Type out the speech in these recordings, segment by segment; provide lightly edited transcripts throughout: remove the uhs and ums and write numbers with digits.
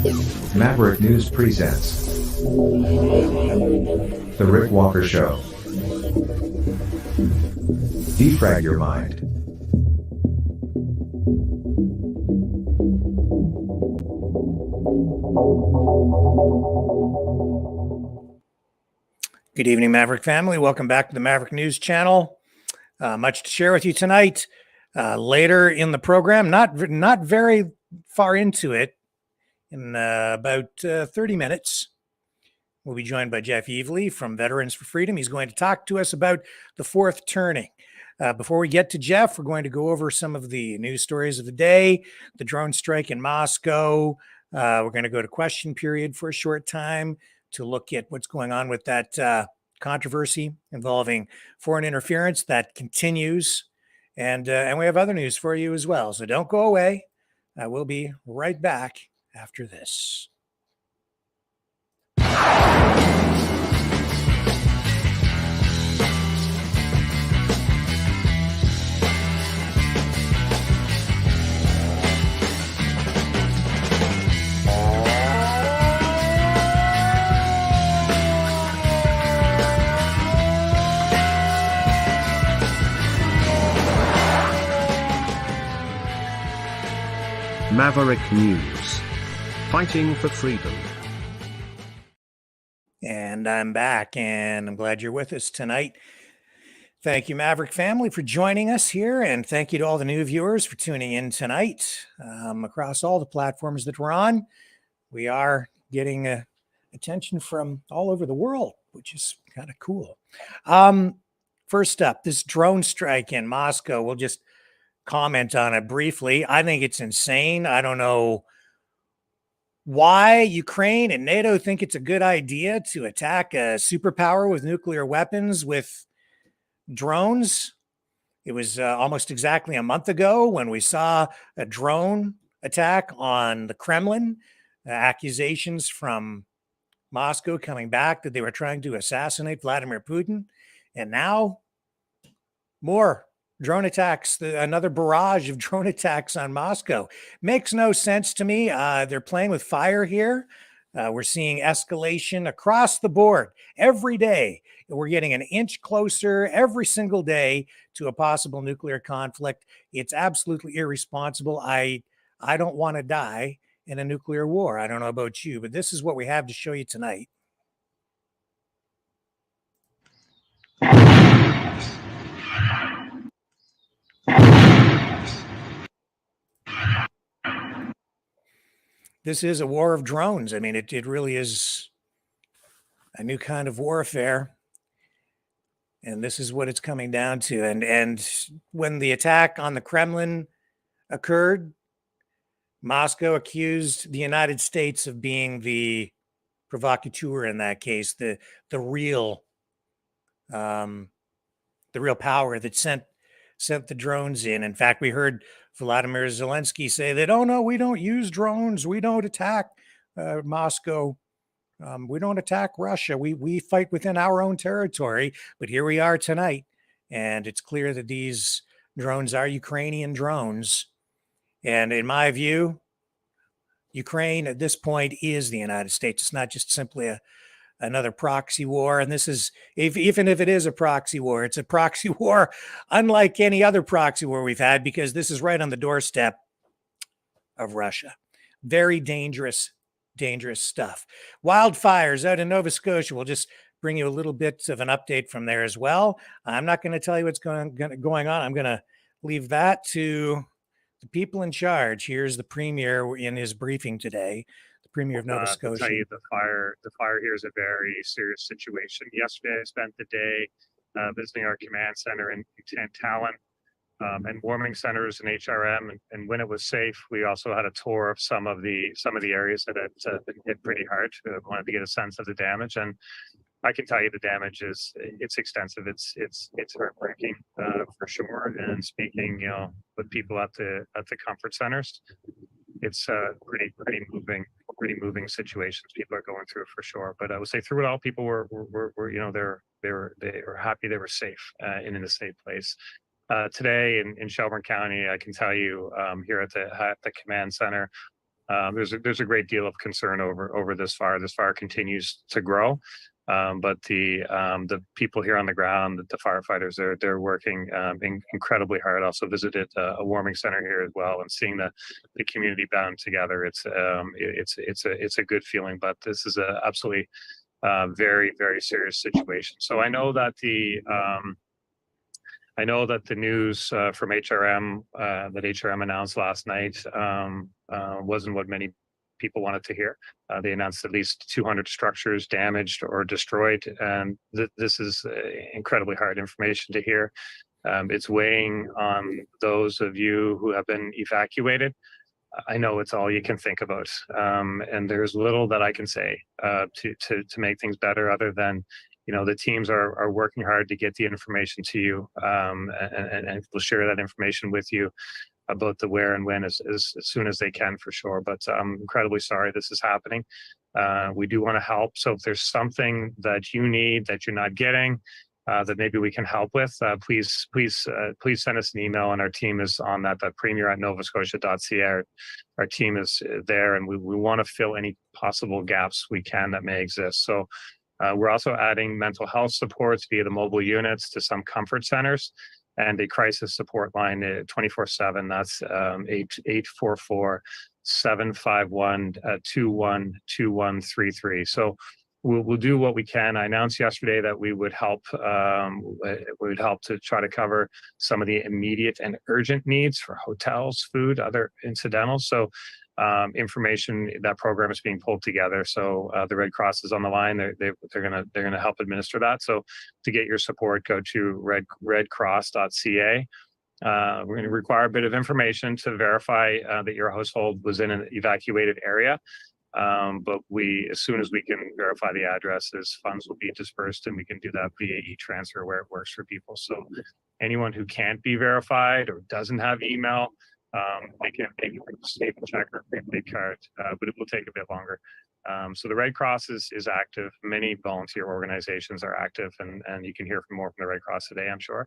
Maverick News presents The Rick Walker Show. Defrag your mind. Good evening, Maverick family. Welcome back to the Maverick News channel. Much to share with you tonight. Later in the program, not very far into it, in about 30 minutes, we'll be joined by Jeff Evely from Veterans for Freedom. He's going to talk to us about the fourth turning. Before we get to Jeff, we're going to go over some of the news stories of the day, the drone strike in Moscow. We're going to go to question period for a short time to look at what's going on with that controversy involving foreign interference that continues. And we have other news for you as well. So don't go away. We'll be right back after this. Maverick News. Fighting for freedom. And I'm back, and I'm glad you're with us tonight. Thank you, Maverick family, for joining us here, and thank you to all the new viewers for tuning in tonight. Across all the platforms that we're on, we are getting attention from all over the world, which is kind of cool. First up, this drone strike in Moscow. We'll just comment on it briefly. I think it's insane. I don't know why Ukraine and NATO think it's a good idea to attack a superpower with nuclear weapons with drones. It was almost exactly a month ago when we saw a drone attack on the Kremlin, accusations from Moscow coming back that they were trying to assassinate Vladimir Putin. And now more drone attacks, another barrage of drone attacks on Moscow. Makes no sense to me. They're playing with fire here. We're seeing escalation across the board every day. We're getting an inch closer every single day to a possible nuclear conflict. It's absolutely irresponsible. I don't want to die in a nuclear war. I don't know about you, but this is what we have to show you tonight. This is a war of drones. I mean, it really is a new kind of warfare. And this is what it's coming down to. And when the attack on the Kremlin occurred, Moscow accused the United States of being the provocateur in that case, the real power that sent the drones in. In fact, we heard Vladimir Zelensky say that, oh, no, we don't use drones. We don't attack Moscow. We don't attack Russia. We fight within our own territory. But here we are tonight. And it's clear that these drones are Ukrainian drones. And in my view, Ukraine at this point is the United States. It's not just simply another proxy war. And this is, even if it is a proxy war, it's a proxy war unlike any other proxy war we've had, because this is right on the doorstep of Russia. Very dangerous stuff. Wildfires out in Nova Scotia. We'll just bring you a little bit of an update from there as well. I'm not going to tell you what's going on. I'm going to leave that to the people in charge. Here's the Premier in his briefing today. Premier of Nova Scotia. I'll tell you, the fire here is a very serious situation. Yesterday, I spent the day visiting our command center in Tallinn and warming centers in HRM. And when it was safe, we also had a tour of some of the areas that had been hit pretty hard. Wanted to get a sense of the damage, and I can tell you the damage it's extensive. It's heartbreaking for sure. And speaking, with people at the comfort centers, it's pretty moving situations people are going through for sure. But I would say through it all, people were they were happy they were safe and in a safe place. Today in Shelburne County, I can tell you here at the command center, there's a great deal of concern over this fire. This fire continues to grow. But the people here on the ground, the firefighters, they're working incredibly hard. Also visited a warming center here as well, and seeing the community bound together. It's a good feeling. But this is a absolutely very, very serious situation. So I know that the news from HRM that HRM announced last night wasn't what many people wanted to hear. They announced at least 200 structures damaged or destroyed, and this is incredibly hard information to hear. It's weighing on those of you who have been evacuated. I know it's all you can think about, and there's little that I can say to make things better, other than, you know, the teams are working hard to get the information to you, and we'll share that information with you about the where and when as soon as they can, for sure. But I'm incredibly sorry this is happening. We do want to help. So if there's something that you need that you're not getting, that maybe we can help with, please send us an email, and our team is on that premier@novascotia.ca. Our team is there, and we want to fill any possible gaps we can that may exist. So we're also adding mental health supports via the mobile units to some comfort centers, and a crisis support line 24/7. That's 844-751-2133. So we'll do what we can. I announced yesterday that we would help. We would help to try to cover some of the immediate and urgent needs for hotels, food, other incidentals. So information, that program is being pulled together. So the Red Cross is on the line. They're gonna help administer that. So to get your support, go to redcross.ca. We're going to require a bit of information to verify that your household was in an evacuated area. But as soon as we can verify the addresses, funds will be dispersed, and we can do that via e-transfer where it works for people. So anyone who can't be verified or doesn't have email, they can save a check or prepaid card, but it will take a bit longer. So the Red Cross is active. Many volunteer organizations are active, and you can hear more from the Red Cross today, I'm sure.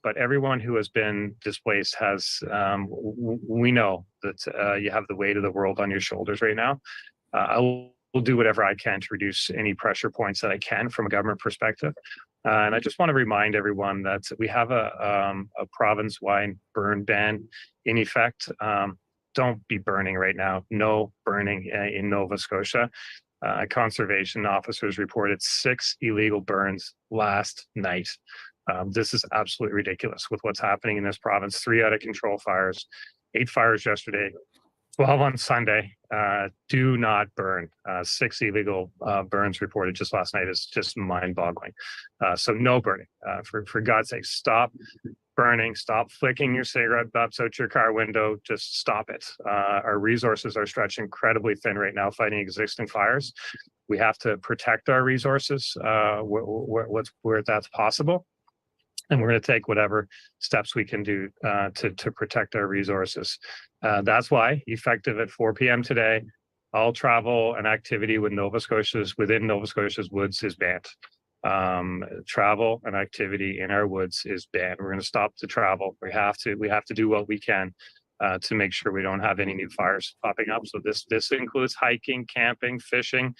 But everyone who has been displaced has, we know that you have the weight of the world on your shoulders right now. I will do whatever I can to reduce any pressure points that I can from a government perspective. And I just want to remind everyone that we have a province-wide burn ban in effect. Don't be burning right now. No burning in Nova Scotia. Conservation officers reported 6 illegal burns last night. This is absolutely ridiculous with what's happening in this province. 3 out of control fires, 8 fires yesterday, 12 on Sunday. Do not burn. 6 illegal burns reported just last night is just mind-boggling. So no burning. For God's sake, stop burning. Stop flicking your cigarette butts out your car window. Just stop it. Our resources are stretched incredibly thin right now fighting existing fires. We have to protect our resources where that's possible. And we're going to take whatever steps we can do to protect our resources. That's why, effective at 4 p.m. today, all travel and activity within Nova Scotia's woods is banned. Travel and activity in our woods is banned. We're going to stop the travel. We have to do what we can to make sure we don't have any new fires popping up. So this includes hiking, camping, fishing.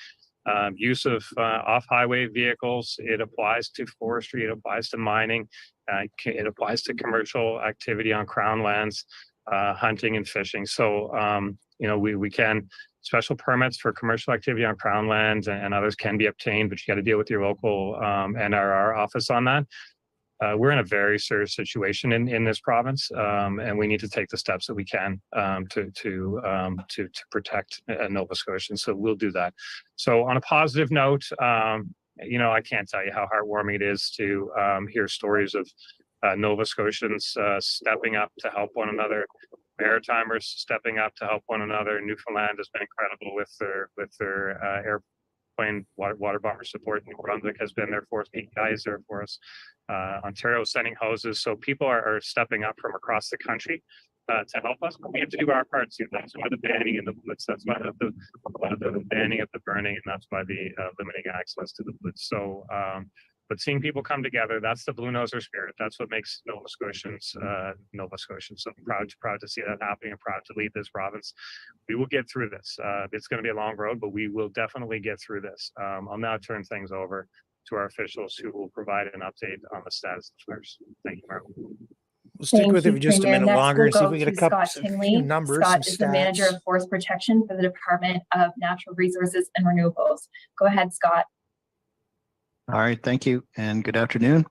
Use of off-highway vehicles. It applies to forestry. It applies to mining. It applies to commercial activity on Crown lands, hunting and fishing. So, we can, special permits for commercial activity on Crown lands and others can be obtained, but you got to deal with your local NRR office on that. We're in a very serious situation in this province, and we need to take the steps that we can to protect Nova Scotians. So we'll do that. So on a positive note, I can't tell you how heartwarming it is to hear stories of Nova Scotians stepping up to help one another. Maritimers stepping up to help one another. Newfoundland has been incredible with their airplane water bomber support. New Brunswick has been there for us. PEI is there for us. Ontario sending hoses. So people are stepping up from across the country to help us. But we have to do our part too. That's why the banning in the woods. That's why the banning of the burning, and that's why the limiting access to the woods. So But seeing people come together, that's the Blue Noser spirit. That's what makes Nova Scotians Nova Scotians. So proud to see that happening and proud to lead this province. We will get through this. It's going to be a long road, but we will definitely get through this. I'll now turn things over to our officials who will provide an update on the status of the fires. Thank you, Mark. We'll stick Thank with it you, for just a Premier. minute Next, longer we'll and see if go we get a to couple Scott of Tinley. numbers. Scott some is the Manager stats. of Forest Protection for the Department of Natural Resources and Renewables. Go ahead, Scott. All right, thank you, and good afternoon.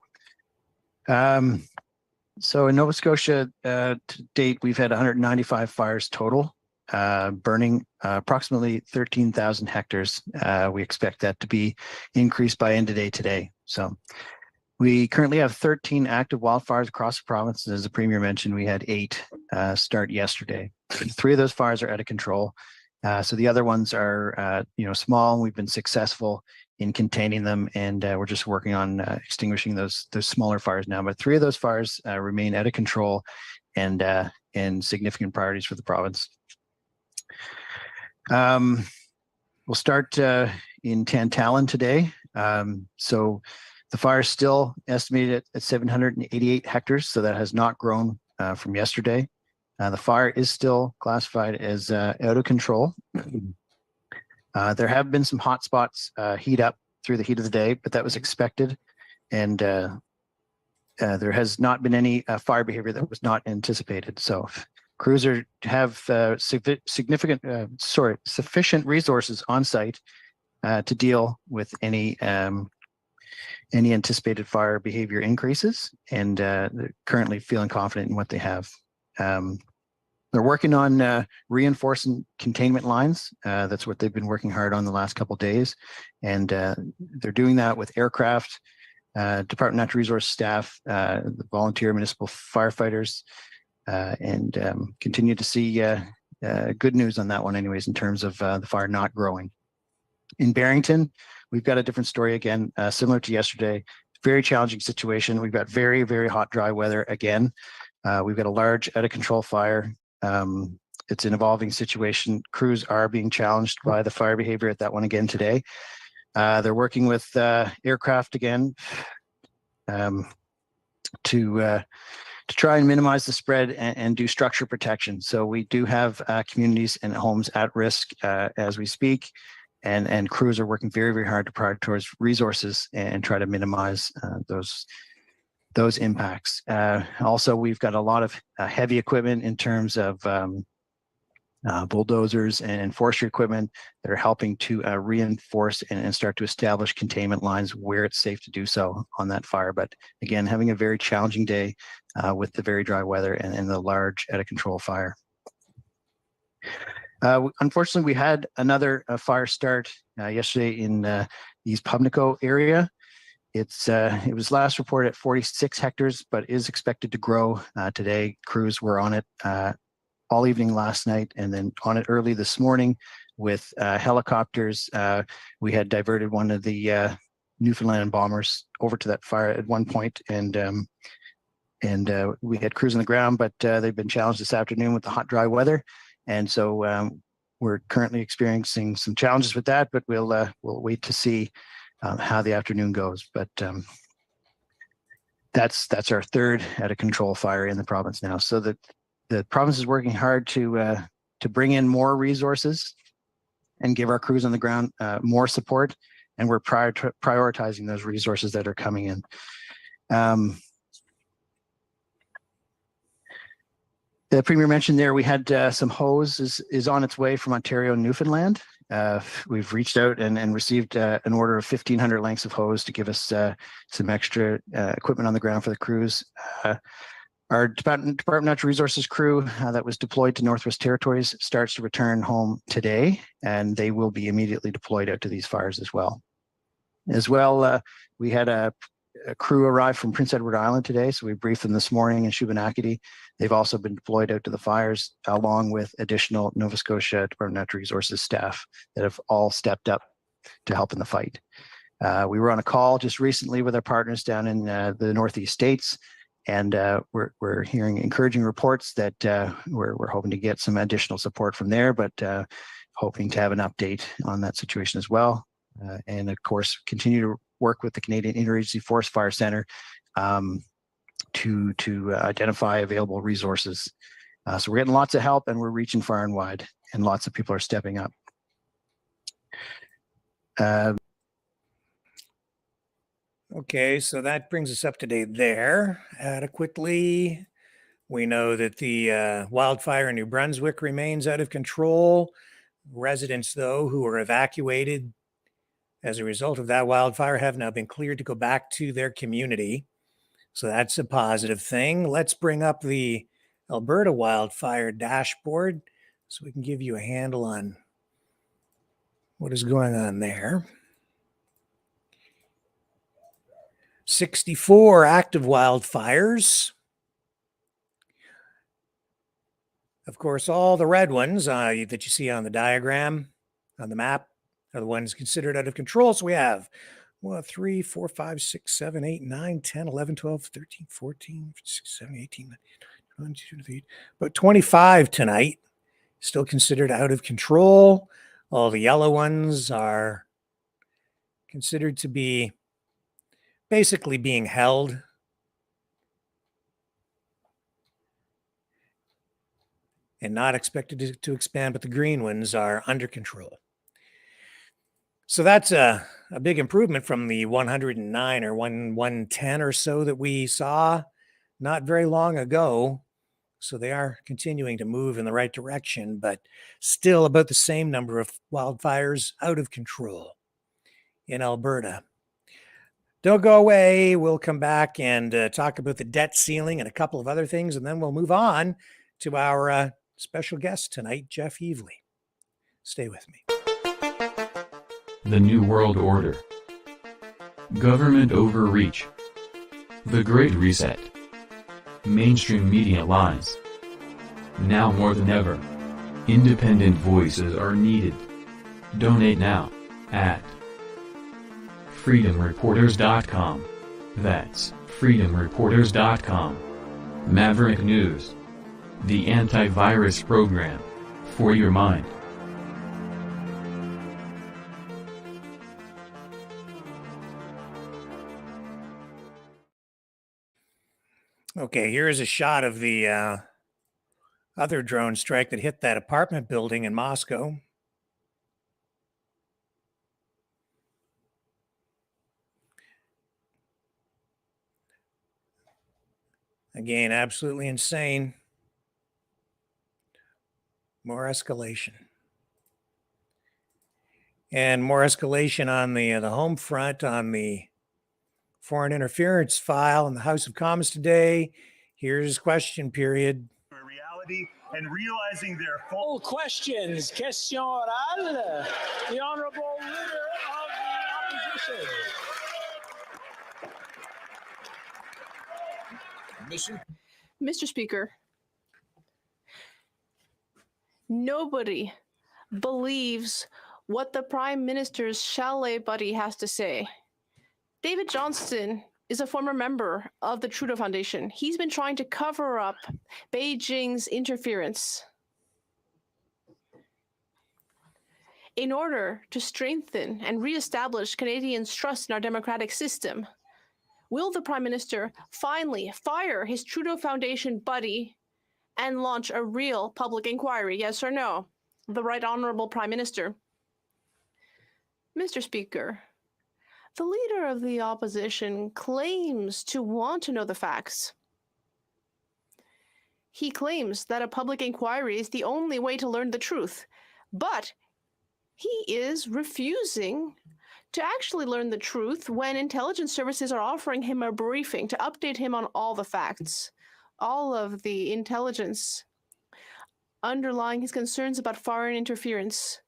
So in Nova Scotia, to date, we've had 195 fires total, burning approximately 13,000 hectares. We expect that to be increased by end of day today. So we currently have 13 active wildfires across the province. As the Premier mentioned, we had 8 start yesterday. 3 of those fires are out of control. So the other ones are, small. We've been successful in containing them, and we're just working on extinguishing those smaller fires now. But 3 of those fires remain out of control, and significant priorities for the province. We'll start in Tantallon today. So the fire is still estimated at 788 hectares, so that has not grown from yesterday. The fire is still classified as out of control. There have been some hot spots heat up through the heat of the day, but that was expected. And there has not been any fire behavior that was not anticipated. So crews have sufficient resources on site to deal with any anticipated fire behavior increases, and they're currently feeling confident in what they have. They're working on reinforcing containment lines. That's what they've been working hard on the last couple of days. And they're doing that with aircraft, Department of Natural Resource staff, the volunteer municipal firefighters, and continue to see good news on that one anyways, in terms of the fire not growing. In Barrington, we've got a different story again, similar to yesterday. Very challenging situation. We've got very, very hot, dry weather again. We've got a large out of control fire. It's an evolving situation. Crews are being challenged by the fire behavior at that one again today. They're working with aircraft again to try and minimize the spread and do structure protection. So we do have communities and homes at risk as we speak, and crews are working very, very hard to prioritize resources and try to minimize those impacts. Also, we've got a lot of heavy equipment in terms of bulldozers and forestry equipment that are helping to reinforce and start to establish containment lines where it's safe to do so on that fire. But again, having a very challenging day with the very dry weather and the large out of control fire. Unfortunately, we had another fire start yesterday in the East Pubnico area. It was last reported at 46 hectares, but is expected to grow today. Crews were on it all evening last night, and then on it early this morning with helicopters. We had diverted one of the Newfoundland bombers over to that fire at one point, and we had crews on the ground, but they've been challenged this afternoon with the hot, dry weather, and so we're currently experiencing some challenges with that. But we'll wait to see how the afternoon goes. But that's our third out of control fire in the province now. So the province is working hard to bring in more resources and give our crews on the ground more support, and we're prioritizing those resources that are coming in. The Premier mentioned there we had some hose is on its way from Ontario and Newfoundland. We've reached out and received an order of 1,500 lengths of hose to give us some extra equipment on the ground for the crews. Our Department of Natural Resources crew that was deployed to Northwest Territories starts to return home today, and they will be immediately deployed out to these fires as well. We had a crew arrive from Prince Edward Island today, so we briefed them this morning in Shubenacadie. They've also been deployed out to the fires, along with additional Nova Scotia Department of Natural Resources staff that have all stepped up to help in the fight. We were on a call just recently with our partners down in the Northeast States, and we're hearing encouraging reports that we're hoping to get some additional support from there, but hoping to have an update on that situation as well. and of course, continue to work with the Canadian Interagency Forest Fire Center to identify available resources. So we're getting lots of help, and we're reaching far and wide, and lots of people are stepping up. Okay, so that brings us up to date there adequately. We know that the wildfire in New Brunswick remains out of control. Residents, though, who were evacuated as a result of that wildfire have now been cleared to go back to their community. So that's a positive thing. Let's bring up the Alberta wildfire dashboard so we can give you a handle on what is going on there. 64 active wildfires. Of course, all the red ones that you see on the diagram, on the map, are the ones considered out of control. So we have 3, 4, 5, 6, 7, 8, 9, 10, 11, 12, 13, 14, 16, 17, 18, 19, 20, 23, about 25 tonight, still considered out of control. All the yellow ones are considered to be basically being held. And not expected to expand, but the green ones are under control. So that's a big improvement from the 109 or 110 or so that we saw not very long ago. So they are continuing to move in the right direction, but still about the same number of wildfires out of control in Alberta. Don't go away. We'll come back and talk about the debt ceiling and a couple of other things, and then we'll move on to our special guest tonight, Jeff Evely. Stay with me. The New World Order. Government overreach. The Great Reset. Mainstream media lies. Now more than ever, independent voices are needed. Donate now at freedomreporters.com. That's freedomreporters.com. Maverick News. The antivirus program for your mind. Okay, here's a shot of the other drone strike that hit that apartment building in Moscow. Again, absolutely insane. More escalation. And more escalation on the home front on the foreign interference file in the House of Commons today. Here's question period. Reality and realizing their full questions. Question orale. The Honorable Leader of the Opposition. Mr. Speaker, nobody believes what the Prime Minister's chalet buddy has to say. David Johnston is a former member of the Trudeau Foundation. He's been trying to cover up Beijing's interference. In order to strengthen and reestablish Canadians' trust in our democratic system, will the Prime Minister finally fire his Trudeau Foundation buddy and launch a real public inquiry, yes or no? The Right Honourable Prime Minister. Mr. Speaker, the Leader of the Opposition claims to want to know the facts. He claims that a public inquiry is the only way to learn the truth, but he is refusing to actually learn the truth when intelligence services are offering him a briefing to update him on all the facts, all of the intelligence underlying his concerns about foreign interference.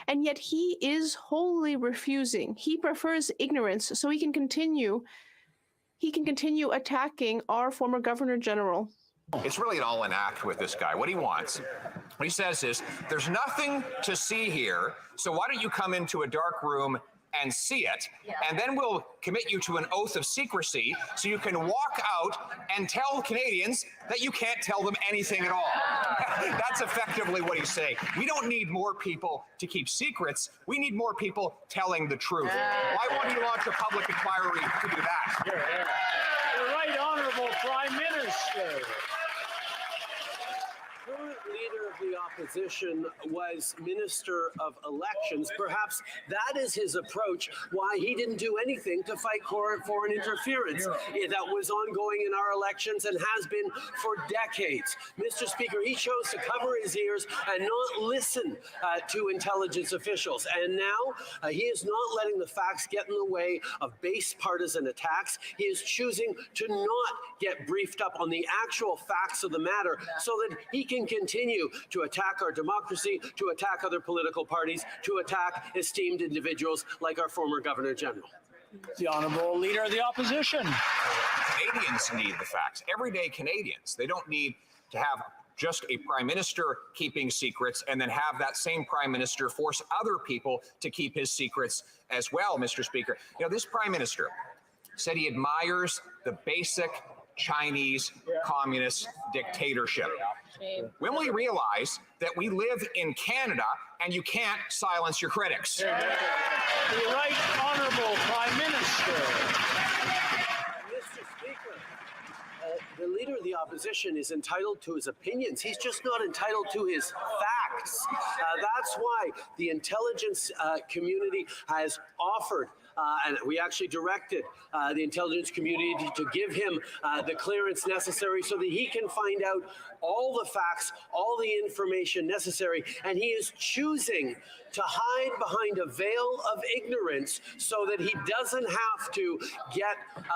And yet he is wholly refusing. He prefers ignorance so he can continue attacking our former Governor General. It's really an all-in act with this guy. What he wants, what he says is, there's nothing to see here, so why don't you come into a dark room and see it, and then we'll commit you to an oath of secrecy so you can walk out and tell Canadians that you can't tell them anything at all. That's effectively what he's saying. We don't need more people to keep secrets. We need more people telling the truth. Why won't he launch a public inquiry to do that? The Right Honorable Prime Minister. Current leader of the opposition was Minister of Elections. Perhaps that is his approach, why he didn't do anything to fight foreign interference that was ongoing in our elections and has been for decades. Mr. Speaker, he chose to cover his ears and not listen to intelligence officials. And now he is not letting the facts get in the way of base partisan attacks. He is choosing to not get briefed up on the actual facts of the matter so that he can continue to attack our democracy, to attack other political parties, to attack esteemed individuals like our former Governor General. The Honorable Leader of the Opposition. Canadians need the facts. Everyday Canadians. They don't need to have just a prime minister keeping secrets and then have that same prime minister force other people to keep his secrets as well, Mr. Speaker. You know, this prime minister said he admires the basic Chinese communist dictatorship. When will you realize that we live in Canada and you can't silence your critics? The Right Honorable Prime Minister. Mr. Speaker, the leader of the opposition is entitled to his opinions. He's just not entitled to his facts. That's why the intelligence community has offered and we actually directed the intelligence community to give him the clearance necessary so that he can find out all the facts, all the information necessary, and he is choosing to hide behind a veil of ignorance so that he doesn't have to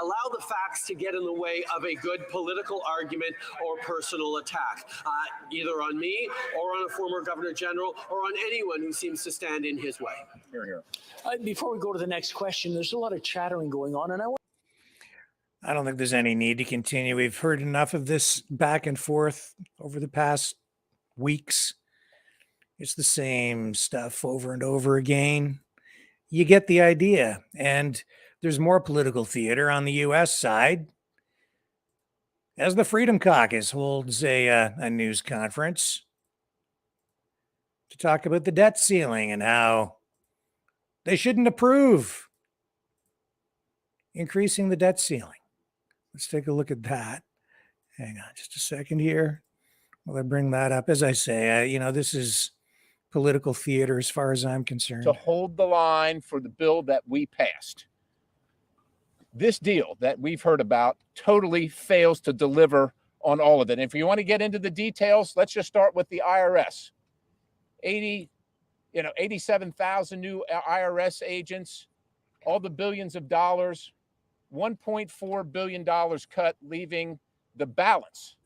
allow the facts to get in the way of a good political argument or personal attack, either on me or on a former Governor General or on anyone who seems to stand in his way. Here, here. Before we go to the next question, there's a lot of chattering going on, and I don't think there's any need to continue. We've heard enough of this back and forth over the past weeks. It's the same stuff over and over again. You get the idea. And there's more political theater on the U.S. side. As the Freedom Caucus holds a news conference to talk about the debt ceiling and how they shouldn't approve increasing the debt ceiling. Let's take a look at that. Hang on just a second here. While I bring that up, as I say, this is political theater as far as I'm concerned. To hold the line for the bill that we passed. This deal that we've heard about totally fails to deliver on all of it. And if you want to get into the details, let's just start with the IRS. 87,000 new IRS agents, all the billions of dollars, $1.4 billion cut, leaving the balance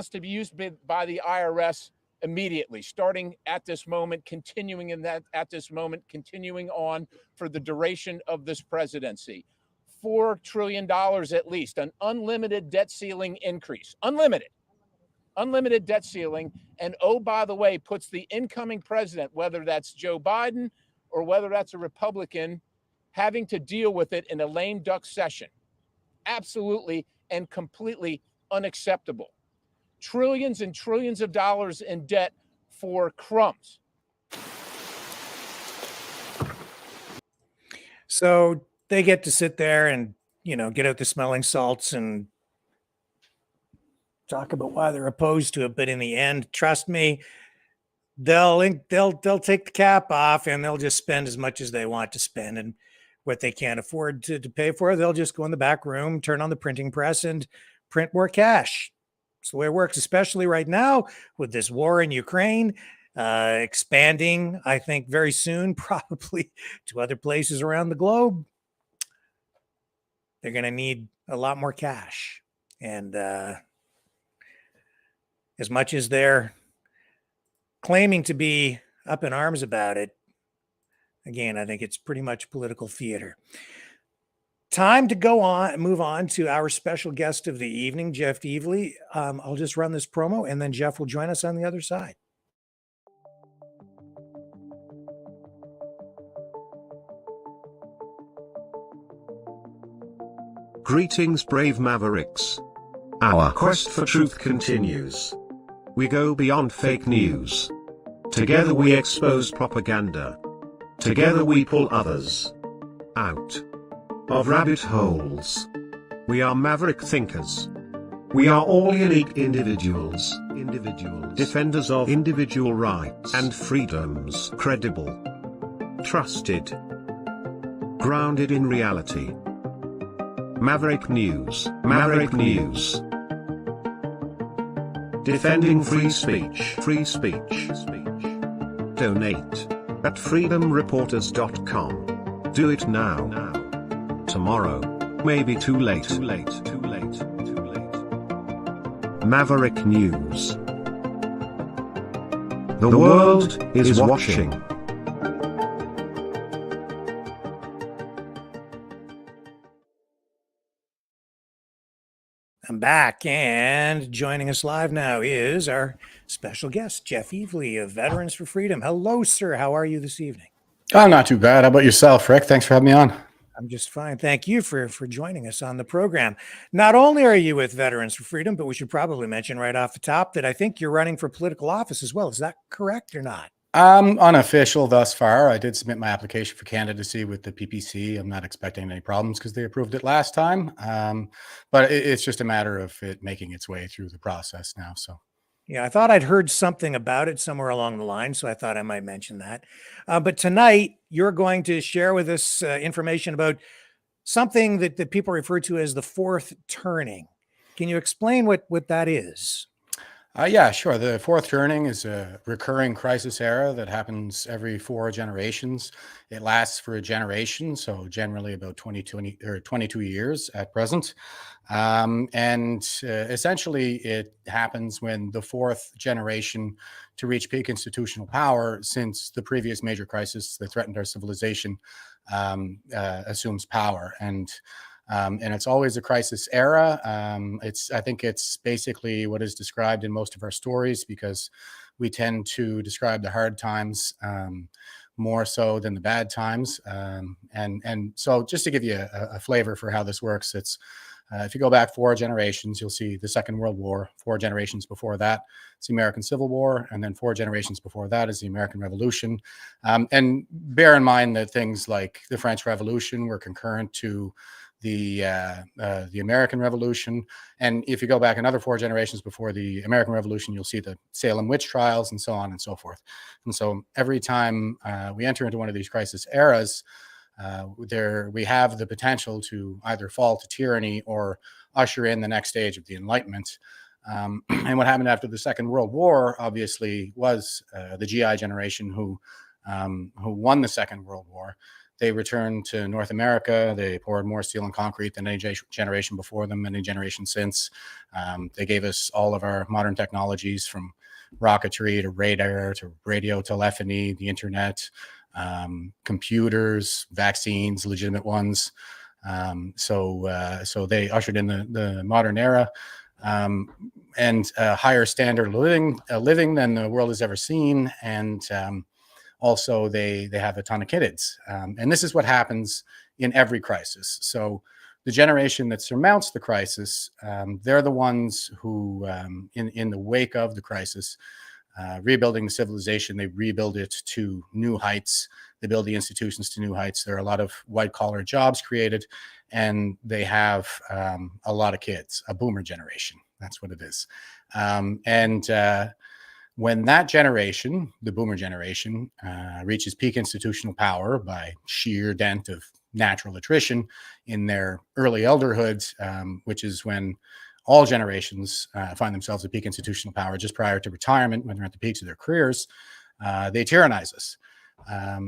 to be used by the IRS immediately, starting at this moment, continuing at this moment, continuing on for the duration of this presidency. $4 trillion at least, an unlimited debt ceiling increase, unlimited debt ceiling. And oh, by the way, puts the incoming president, whether that's Joe Biden or whether that's a Republican, having to deal with it in a lame duck session. Absolutely and completely unacceptable. Trillions and trillions of dollars in debt for crumbs. So they get to sit there and, get out the smelling salts and talk about why they're opposed to it. But in the end, trust me, they'll take the cap off and they'll just spend as much as they want to spend. And what they can't afford to pay for, they'll just go in the back room, turn on the printing press and print more cash. It's the way it works, especially right now with this war in Ukraine, expanding, I think very soon, probably to other places around the globe. They're going to need a lot more cash. And as much as they're claiming to be up in arms about it, again, I think it's pretty much political theater. Time to move on to our special guest of the evening, Jeff Evely. I'll just run this promo and then Jeff will join us on the other side. Greetings, brave Mavericks. Our quest for truth continues. We go beyond fake news. Together we expose propaganda. Together we pull others out of rabbit holes. We are maverick thinkers. We are all unique individuals, defenders of individual rights and freedoms, credible, trusted, grounded in reality. Maverick News, Maverick News. Defending free speech, free speech. Donate at freedomreporters.com. Do it now. Tomorrow may be too late. Maverick News. The world is watching. I'm back, and joining us live now is our special guest, Jeff Evely of Veterans for Freedom. Hello, sir. How are you this evening? I'm not too bad. How about yourself, Rick? Thanks for having me on. I'm just fine. Thank you for joining us on the program. Not only are you with Veterans for Freedom, but we should probably mention right off the top that I think you're running for political office as well. Is that correct or not? Unofficial thus far. I did submit my application for candidacy with the PPC. I'm not expecting any problems because they approved it last time. But it's just a matter of it making its way through the process now. So. Yeah, I thought I'd heard something about it somewhere along the line, so I thought I might mention that. But tonight, you're going to share with us information about something that people refer to as the fourth turning. Can you explain what that is? Yeah, sure. The fourth turning is a recurring crisis era that happens every 4 generations. It lasts for a generation, so generally about 22 years at present. Essentially, it happens when the fourth generation to reach peak institutional power since the previous major crisis that threatened our civilization assumes power. And it's always a crisis era. I think it's basically what is described in most of our stories because we tend to describe the hard times more so than the bad times. And so just to give you a flavor for how this works, it's if you go back 4 generations, you'll see the Second World War. 4 generations before that, it's the American Civil War. And then 4 generations before that is the American Revolution. And bear in mind that things like the French Revolution were concurrent to the American Revolution. And if you go back another 4 generations before the American Revolution, you'll see the Salem witch trials and so on and so forth. And so every time we enter into one of these crisis eras, we have the potential to either fall to tyranny or usher in the next stage of the Enlightenment. And what happened after the Second World War, obviously, was the GI generation who won the Second World War. They returned to North America. They poured more steel and concrete than any generation before them, any generation since. They gave us all of our modern technologies, from rocketry to radar to radio telephony, the internet, computers, vaccines, legitimate ones. So they ushered in the modern era and a higher standard of living than the world has ever seen. And also, they have a ton of kids. And this is what happens in every crisis. So the generation that surmounts the crisis, they're the ones who, in the wake of the crisis, rebuilding the civilization, they rebuild it to new heights. They build the institutions to new heights. There are a lot of white-collar jobs created, and they have a lot of kids, a boomer generation. That's what it is. When that generation, the boomer generation, reaches peak institutional power by sheer dent of natural attrition in their early elderhood, which is when all generations find themselves at peak institutional power just prior to retirement, when they're at the peaks of their careers, they tyrannize us.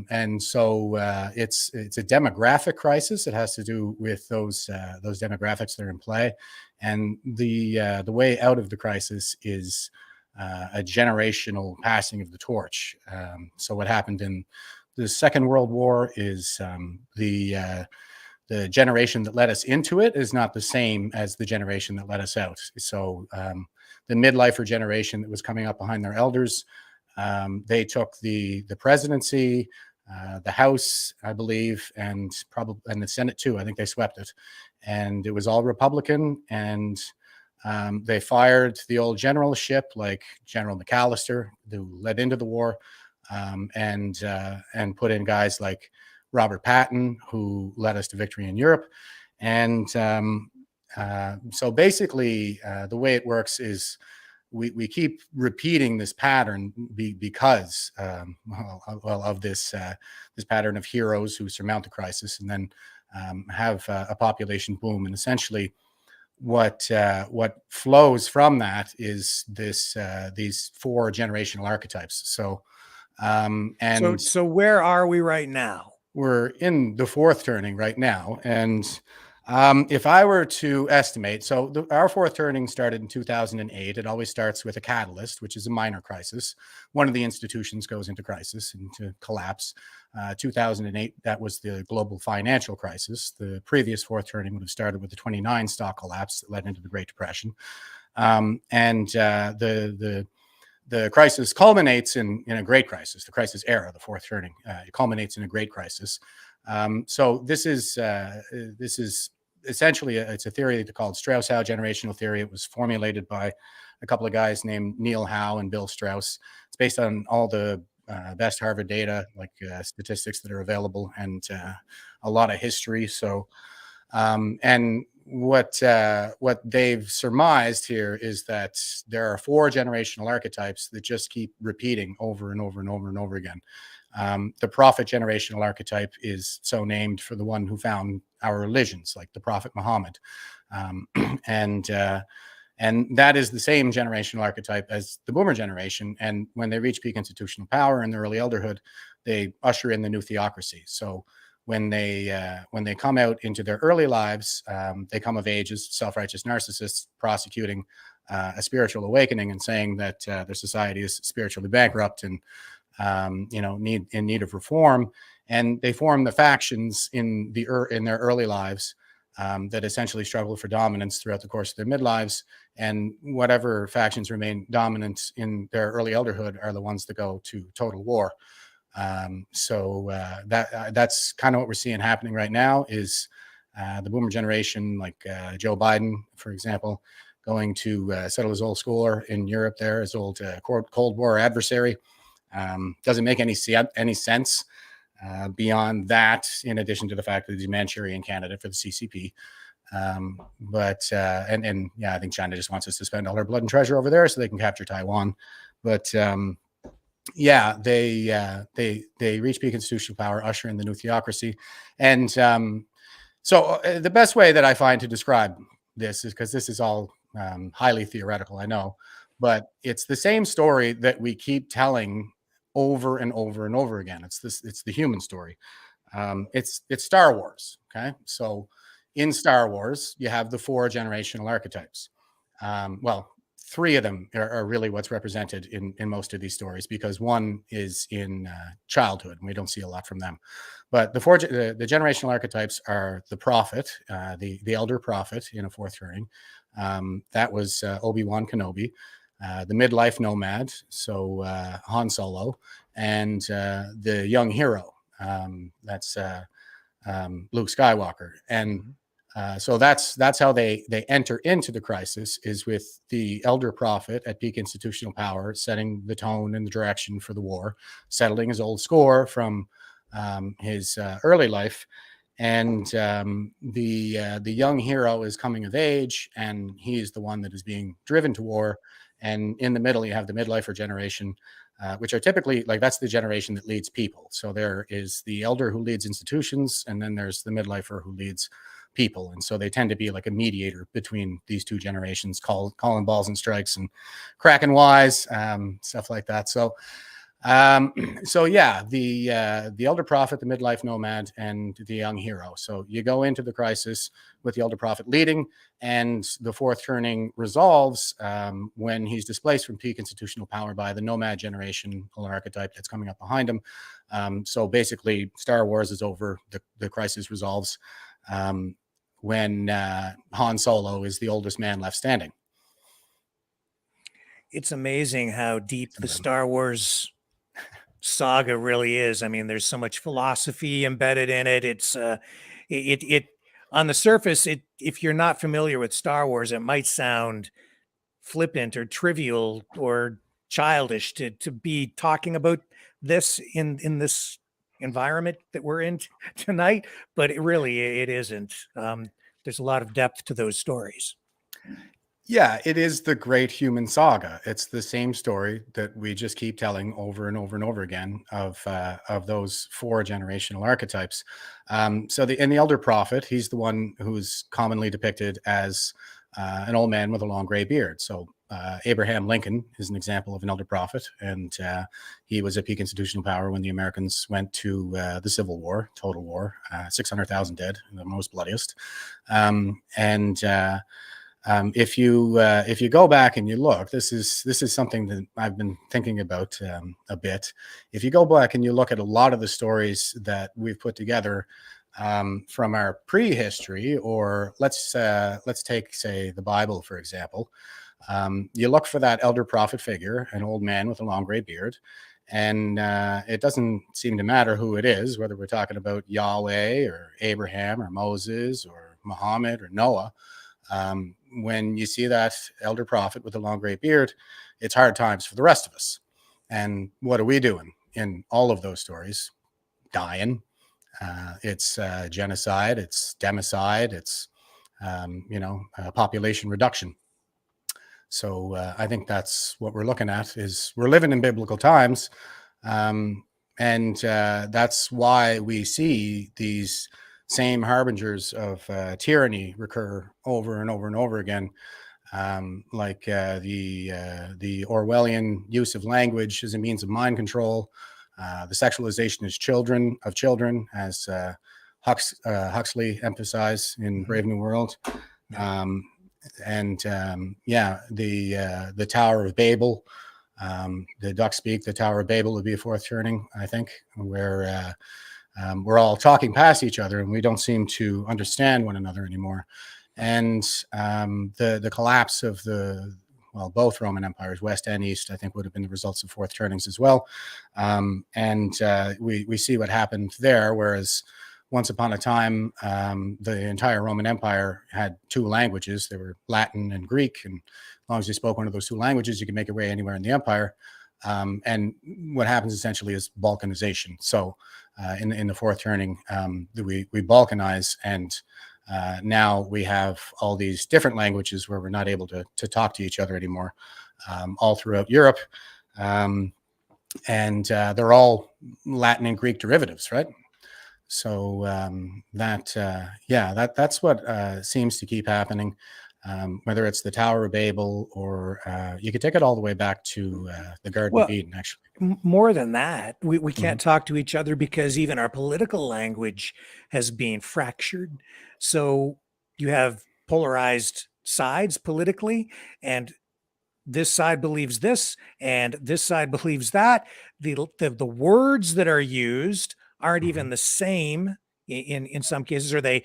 And so it's a demographic crisis. It has to do with those demographics that are in play. And the way out of the crisis is a generational passing of the torch. So what happened in the Second World War is the generation that led us into it is not the same as the generation that let us out. So the midlifer generation that was coming up behind their elders, they took the presidency, the House, I believe, and the Senate too. I think they swept it, and it was all Republican. And They fired the old generalship like General McAllister, who led into the war, and put in guys like Robert Patton, who led us to victory in Europe. And so basically, the way it works is we keep repeating this pattern because of this pattern of heroes who surmount the crisis and then have a population boom. And essentially, what flows from that is these 4 generational archetypes. So so where are we right now? We're in the 4th turning right now, and if I were to estimate, so our 4th turning started in 2008. It always starts with a catalyst, which is a minor crisis. One of the institutions goes into crisis, into collapse. 2008, that was the global financial crisis. The previous 4th turning would have started with the 29 stock collapse that led into the Great Depression. The crisis culminates in a great crisis, the crisis era, the 4th turning. It culminates in a great crisis. So this is essentially it's a theory called Strauss-Howe generational theory. It was formulated by a couple of guys named Neil Howe and Bill Strauss. It's based on all the best Harvard data, like statistics that are available, and a lot of history. So, and what they've surmised here is that there are 4 generational archetypes that just keep repeating over and over and over and over again. The prophet generational archetype is so named for the one who found our religions, like the Prophet Muhammad. And that is the same generational archetype as the boomer generation. And when they reach peak institutional power in the early elderhood, they usher in the new theocracy. So when they come out into their early lives, they come of age as self-righteous narcissists, prosecuting a spiritual awakening and saying that their society is spiritually bankrupt and in need of reform. And they form the factions in their early lives that essentially struggle for dominance throughout the course of their midlives. And whatever factions remain dominant in their early elderhood are the ones that go to total war. That's kind of what we're seeing happening right now is the boomer generation, like Joe Biden, for example, going to settle his old score in Europe there, his old Cold War adversary. Doesn't make any sense beyond that, in addition to the fact that he's a Manchurian candidate for the CCP. I think China just wants us to spend all our blood and treasure over there so they can capture Taiwan. But they reach peak institutional power, usher in the new theocracy. And so the best way that I find to describe this is, because this is all highly theoretical, I know, but it's the same story that we keep telling over and over and over again. It's the human story. It's Star Wars. Okay. So in Star Wars, you have the 4 generational archetypes. 3 of them are really what's represented in most of these stories, because one is in childhood, and we don't see a lot from them. But the generational archetypes are the prophet, the elder prophet in a 4th turning. That was Obi-Wan Kenobi. The midlife nomad, so Han Solo, and the young hero, that's Luke Skywalker. And so that's how they enter into the crisis, is with the elder prophet at peak institutional power, setting the tone and the direction for the war, settling his old score from his early life. And the young hero is coming of age, and he is the one that is being driven to war. And in the middle, you have the midlifer generation, which are typically, like, that's the generation that leads people. So there is the elder who leads institutions, and then there's the midlifer who leads people. And so they tend to be like a mediator between these 2 generations, calling balls and strikes and cracking wise, stuff like that. So the elder prophet, the midlife nomad, and the young hero. So you go into the crisis with the elder prophet leading, and the 4th turning resolves when he's displaced from peak institutional power by the nomad generation archetype that's coming up behind him. So basically, Star Wars is over. The crisis resolves when Han Solo is the oldest man left standing. It's amazing how deep the Star Wars saga really is. I mean, there's so much philosophy embedded in it. It's on the surface, if you're not familiar with Star Wars, it might sound flippant or trivial or childish to be talking about this in this environment that we're in tonight, but it isn't. There's a lot of depth to those stories. Yeah, it is the great human saga. It's the same story that we just keep telling over and over and over again of those four generational archetypes. So in the elder prophet, he's the one who's commonly depicted as an old man with a long gray beard. So Abraham Lincoln is an example of an elder prophet, and he was a peak institutional power when the Americans went to the Civil War, total war, 600,000 dead, the most bloodiest. If you go back and you look, this is something that I've been thinking about a bit. If you go back and you look at a lot of the stories that we've put together from our prehistory, or let's take, say, the Bible, for example. You look for that elder prophet figure, an old man with a long gray beard, and it doesn't seem to matter who it is, whether we're talking about Yahweh or Abraham or Moses or Muhammad or Noah. When you see that elder prophet with a long gray beard, it's hard times for the rest of us. And what are we doing in all of those stories? Dying. It's genocide, it's democide, it's population reduction. So I think that's what we're looking at. Is we're living in biblical times, and that's why we see these same harbingers of tyranny recur over and over and over again, like the Orwellian use of language as a means of mind control, the sexualization of children, as Huxley emphasized in Brave New World, the Tower of Babel. The ducks speak. The Tower of Babel would be a fourth turning, I think, where we're all talking past each other and we don't seem to understand one another anymore. And the collapse of both Roman empires, West and East, I think would have been the results of fourth turnings as well. We see what happened there, whereas once upon a time, the entire Roman Empire had two languages. They were Latin and Greek, and as long as you spoke one of those two languages, you could make your way anywhere in the empire. And what happens essentially is balkanization. So in the fourth turning, we balkanize, and now we have all these different languages where we're not able to talk to each other anymore, all throughout Europe. And they're all Latin and Greek derivatives, right? So that's what seems to keep happening. Whether it's the Tower of Babel, or you could take it all the way back to the Garden of Eden, actually. More than that, we can't talk to each other because even our political language has been fractured. So you have polarized sides politically, and this side believes this, and this side believes that. The words that are used aren't even the same in some cases, or they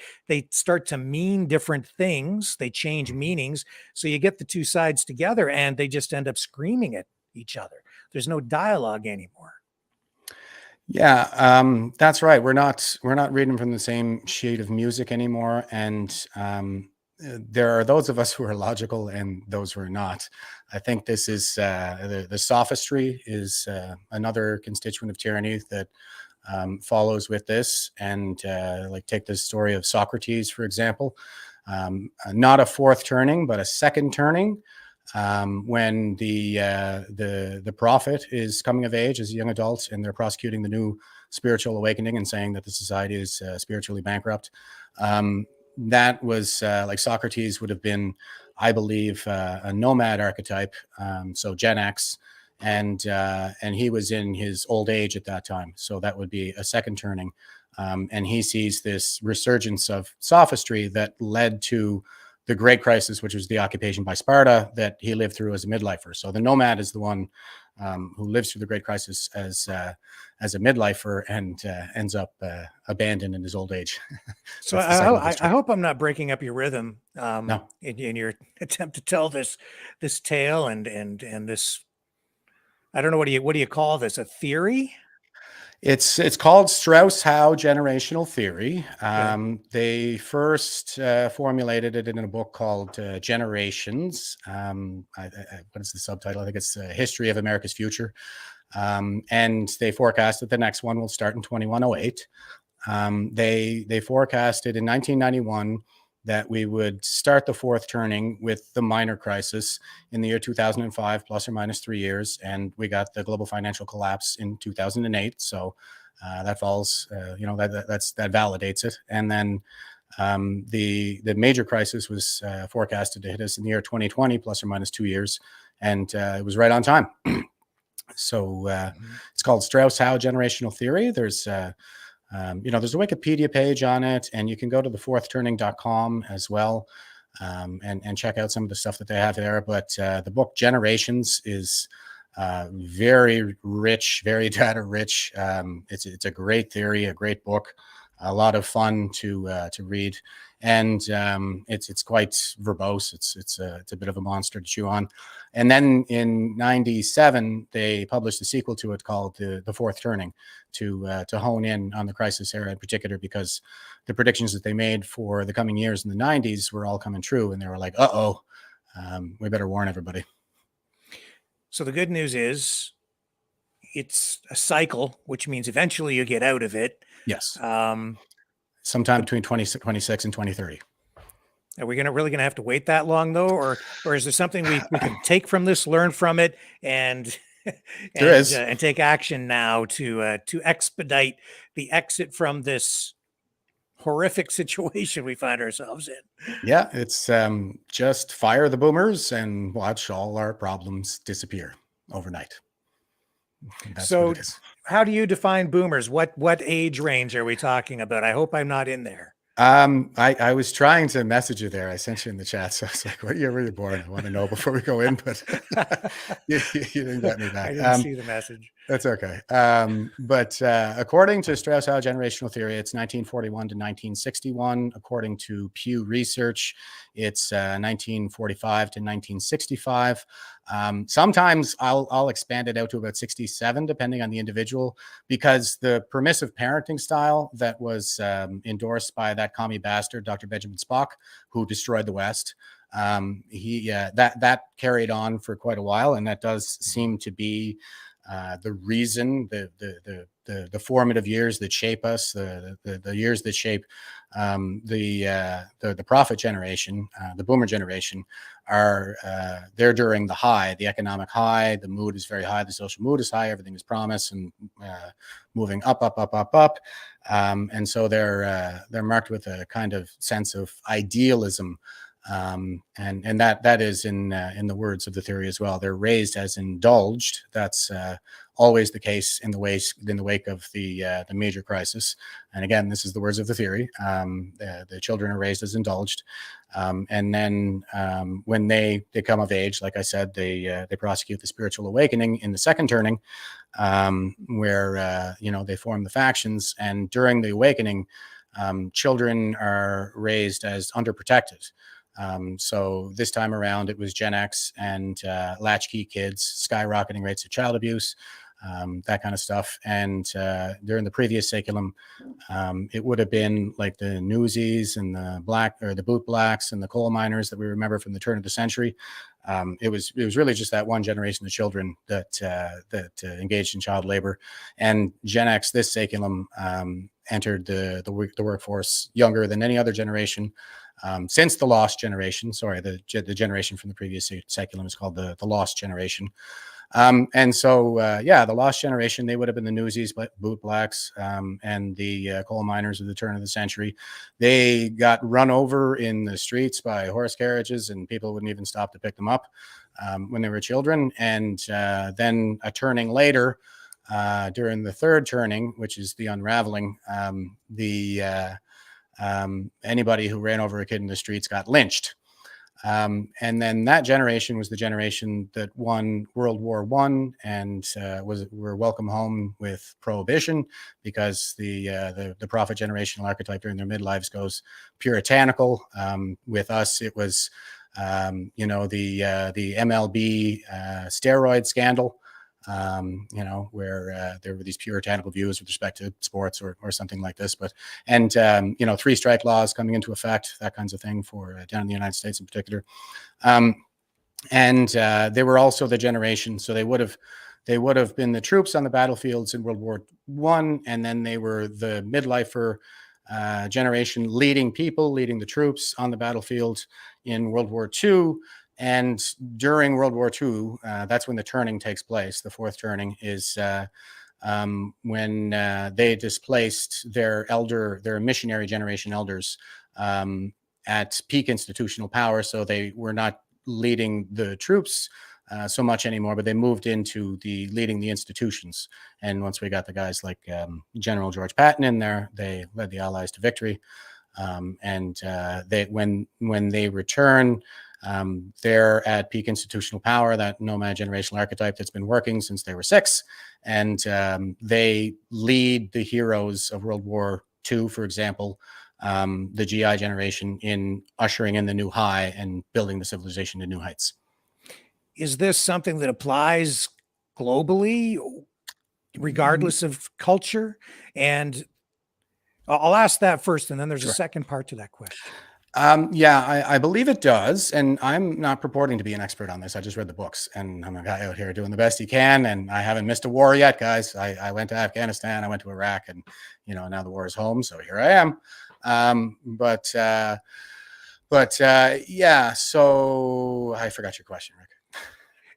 start to mean different things. They change meanings. So you get the two sides together and they just end up screaming at each other. There's no dialogue anymore. Yeah, that's right. We're not reading from the same sheet of music anymore. And there are those of us who are logical and those who are not. I think this is the sophistry is another constituent of tyranny that follows with this. And take the story of Socrates, for example, not a fourth turning, but a second turning, when the prophet is coming of age as a young adult, and they're prosecuting the new spiritual awakening and saying that the society is spiritually bankrupt. That was like Socrates would have been, I believe, a nomad archetype, so Gen X. And he was in his old age at that time. So that would be a second turning. And he sees this resurgence of sophistry that led to the Great Crisis, which was the occupation by Sparta that he lived through as a midlifer. So the nomad is the one who lives through the Great Crisis as a midlifer and ends up abandoned in his old age. So I hope I'm not breaking up your rhythm No. in your attempt to tell this tale and this. I don't know, what do you call this? A theory? It's called Strauss-Howe generational theory. They first formulated it in a book called Generations. What is the subtitle? I think it's History of America's Future. And they forecast that the next one will start in 2108. They forecasted in 1991 that we would start the fourth turning with the minor crisis in the year 2005, plus or minus 3 years. And we got the global financial collapse in 2008. So that falls, that validates it. And then the major crisis was forecasted to hit us in the year 2020, plus or minus 2 years. And it was right on time. So it's called Strauss-Howe generational theory. There's there's a Wikipedia page on it, and you can go to thefourthturning.com as well and check out some of the stuff that they have there. But the book Generations is very rich, very data rich. It's a great theory, a great book, a lot of fun to read, and it's quite verbose. It's a bit of a monster to chew on. And then in '97, they published a sequel to it called The Fourth Turning to hone in on the crisis era in particular, because the predictions that they made for the coming years in the '90s were all coming true, and they were like, we better warn everybody. So the good news is it's a cycle, which means eventually you get out of it. Yes. Sometime between 2026 and 2030. Are we really going to have to wait that long, though? Or is there something we can take from this, learn from it, and take action now to expedite the exit from this horrific situation we find ourselves in? Yeah, it's just fire the boomers and watch all our problems disappear overnight. That's so what it is. How do you define boomers? What age range are we talking about? I hope I'm not in there. I was trying to message you there. I sent you in the chat. So I was like, what year were you born? I want to know before we go in, but you didn't get me back. I didn't see the message. That's okay. But according to Strauss-Howe generational theory, it's 1941 to 1961. According to Pew Research, it's 1945 to 1965. Sometimes I'll expand it out to about 67, depending on the individual, because the permissive parenting style that was endorsed by that commie bastard, Dr. Benjamin Spock, who destroyed the West, that carried on for quite a while, and that does seem to be the reason, the formative years that shape us, the years that shape the prophet generation, the boomer generation, are they're during the high, the economic high. The mood is very high, the social mood is high, everything is promise and moving up. And so they're marked with a kind of sense of idealism. And that is in the words of the theory as well. They're raised as indulged. That's always the case in the wake of the major crisis. And again, this is the words of the theory. The children are raised as indulged, and then when they come of age, like I said, they prosecute the spiritual awakening in the second turning, where they form the factions. And during the awakening, children are raised as underprotected. So this time around, it was Gen X and latchkey kids, skyrocketing rates of child abuse, that kind of stuff. And during the previous saculum, it would have been like the newsies and the boot blacks and the coal miners that we remember from the turn of the century. It was really just that one generation of children that engaged in child labor. And Gen X this saculum entered the workforce younger than any other generation. Since the lost generation, the generation from the previous saculum is called the lost generation. And so, the lost generation, they would have been the newsies, boot blacks, and the coal miners of the turn of the century. They got run over in the streets by horse carriages, and people wouldn't even stop to pick them up when they were children. And then a turning later, during the third turning, which is the unraveling, anybody who ran over a kid in the streets got lynched. And then that generation was the generation that won World War I and were welcome home with prohibition, because the prophet generational archetype during their midlives goes puritanical. With us, it was the MLB steroid scandal. where there were these puritanical views with respect to sports or something like this. But, 3 strike laws coming into effect, that kinds of thing for down in the United States in particular. They were also the generation, so they would have been the troops on the battlefields in World War I, and then they were the midlifer generation, leading the troops on the battlefield in World War II. And during World War II, that's when the turning takes place. The fourth turning is when they displaced their missionary generation elders at peak institutional power. So they were not leading the troops so much anymore, but they moved into leading the institutions. And once we got the guys like General George Patton in there, they led the Allies to victory. When they return, they're at peak institutional power, that nomad generational archetype that's been working since they were 6. And they lead the heroes of World War II, for example, the GI generation, in ushering in the new high and building the civilization to new heights. Is this something that applies globally, regardless of culture? And I'll ask that first, and then there's a second part to that question. I believe it does. And I'm not purporting to be an expert on this. I just read the books, and I'm a guy out here doing the best he can. And I haven't missed a war yet, guys. I went to Afghanistan, I went to Iraq, and, now the war is home. So here I am. So I forgot your question, Rick.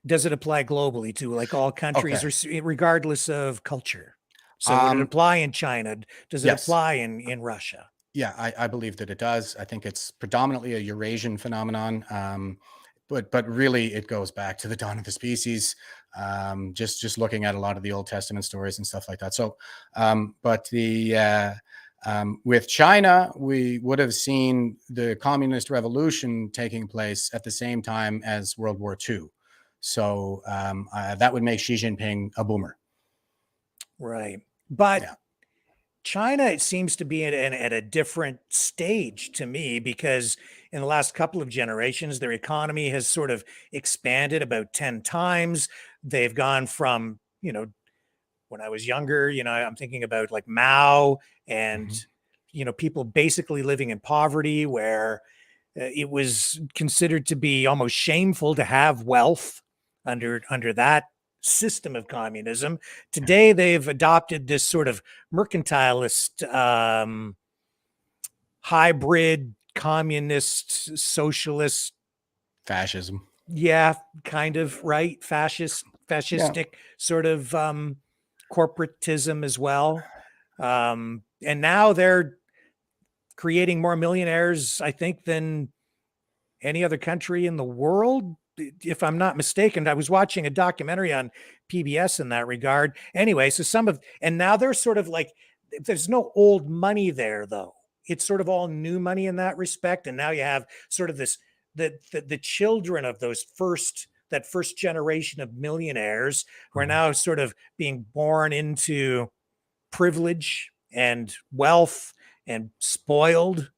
Does it apply globally to like all countries, or regardless of culture? So would it apply in China? Does it apply in Russia? Yeah, I believe that it does. I think it's predominantly a Eurasian phenomenon, but really it goes back to the dawn of the species. Just looking at a lot of the Old Testament stories and stuff like that. So, with China, we would have seen the communist revolution taking place at the same time as World War II. So that would make Xi Jinping a boomer. Right. But China, it seems to be at a different stage to me, because in the last couple of generations, their economy has sort of expanded about 10 times. They've gone from, when I was younger, I'm thinking about like Mao and, people basically living in poverty, where it was considered to be almost shameful to have wealth under that system of communism. Today, they've adopted this sort of mercantilist, hybrid communist, socialist, fascism. Yeah, kind of, right. Fascistic sort of corporatism as well. And now they're creating more millionaires, I think, than any other country in the world, if I'm not mistaken. I was watching a documentary on PBS in that regard. Anyway, so and now they're sort of like, there's no old money there, though. It's sort of all new money in that respect. And now you have sort of this, the children of that first generation of millionaires who are now sort of being born into privilege and wealth and spoiled.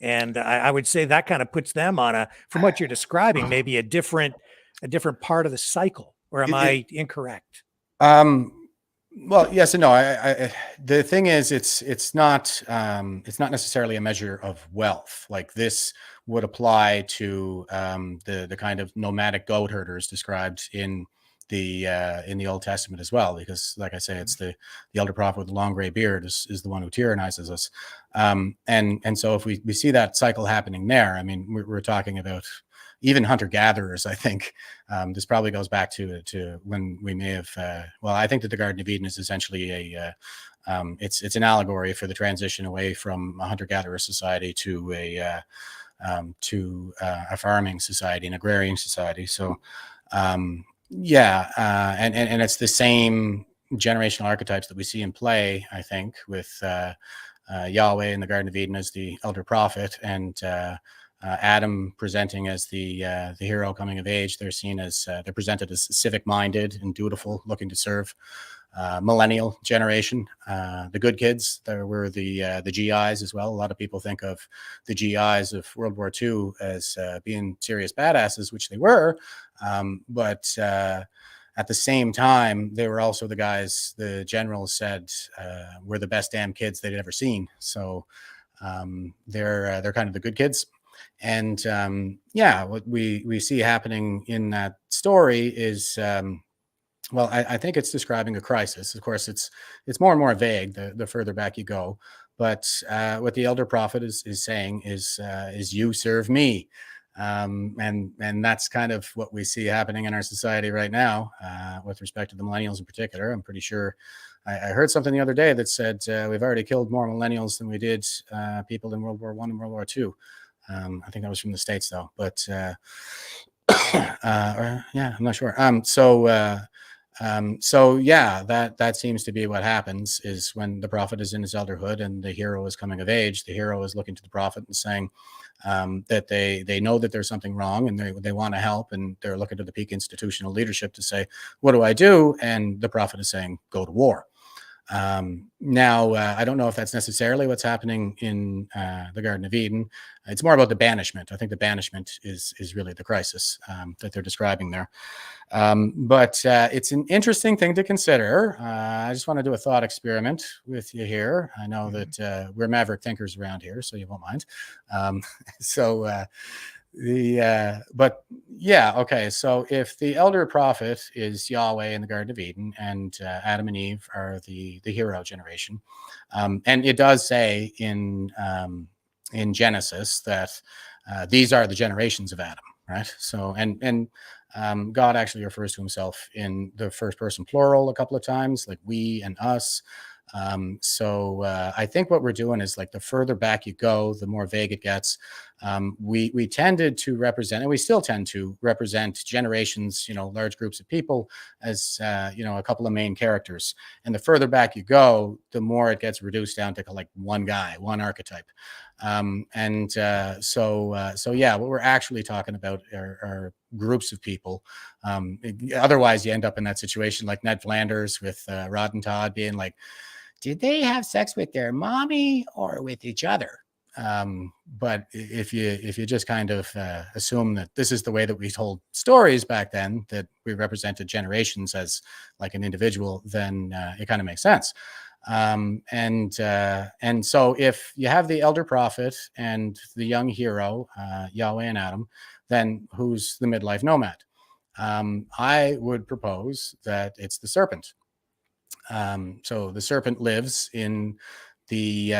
And I would say that kind of puts them on from what you're describing, maybe a different part of the cycle. Or am I incorrect? Well, yes and no. The thing is, it's not necessarily a measure of wealth. Like, this would apply to the kind of nomadic goat herders described in the Old Testament as well, because, like I say, it's the elder prophet with the long gray beard is the one who tyrannizes us. And so if we see that cycle happening there, I mean, we're talking about even hunter-gatherers. I think this probably goes back to when we may have, I think that the Garden of Eden is essentially it's an allegory for the transition away from a hunter-gatherer society to a farming society, an agrarian society. So and it's the same generational archetypes that we see in play, I think, with Yahweh in the Garden of Eden as the elder prophet, and Adam presenting as the hero coming of age. They're seen as they're presented as civic-minded and dutiful, looking to serve. Millennial generation, the good kids. There were the GIs as well. A lot of people think of the GIs of World War II as being serious badasses, which they were. But at the same time, they were also the guys the generals said were the best damn kids they'd ever seen. So they're kind of the good kids. And what we see happening in that story is, well, I think it's describing a crisis. Of course, it's more and more vague the further back you go. But what the elder prophet is saying is you serve me. And that's kind of what we see happening in our society right now with respect to the millennials in particular. I'm pretty sure I heard something the other day that said we've already killed more millennials than we did people in World War I and World War II. I think that was from the States though, but I'm not sure. That seems to be what happens is when the prophet is in his elderhood and the hero is coming of age, the hero is looking to the prophet and saying that they know that there's something wrong and they want to help, and they're looking to the peak institutional leadership to say, what do I do? And the prophet is saying, go to war. I don't know if that's necessarily what's happening in the Garden of Eden. It's more about the banishment. I think the banishment is really the crisis that they're describing there. But it's an interesting thing to consider. I just want to do a thought experiment with you here. I know that we're Maverick thinkers around here, so you won't mind. Okay. So if the elder prophet is Yahweh in the Garden of Eden, and Adam and Eve are the hero generation, and it does say in Genesis that these are the generations of Adam, right? So and God actually refers to himself in the first person plural a couple of times, like we and us. I think what we're doing is, like, the further back you go, the more vague it gets. We tended to represent, and we still tend to represent generations, large groups of people as, a couple of main characters. And the further back you go, the more it gets reduced down to like one guy, one archetype. What we're actually talking about are groups of people. Otherwise, you end up in that situation like Ned Flanders with Rod and Todd being like, did they have sex with their mommy or with each other? But if you just kind of assume that this is the way that we told stories back then, that we represented generations as like an individual, then it kind of makes sense. So if you have the elder prophet and the young hero, Yahweh and Adam, then who's the midlife nomad? I would propose that it's the serpent. So the serpent lives in the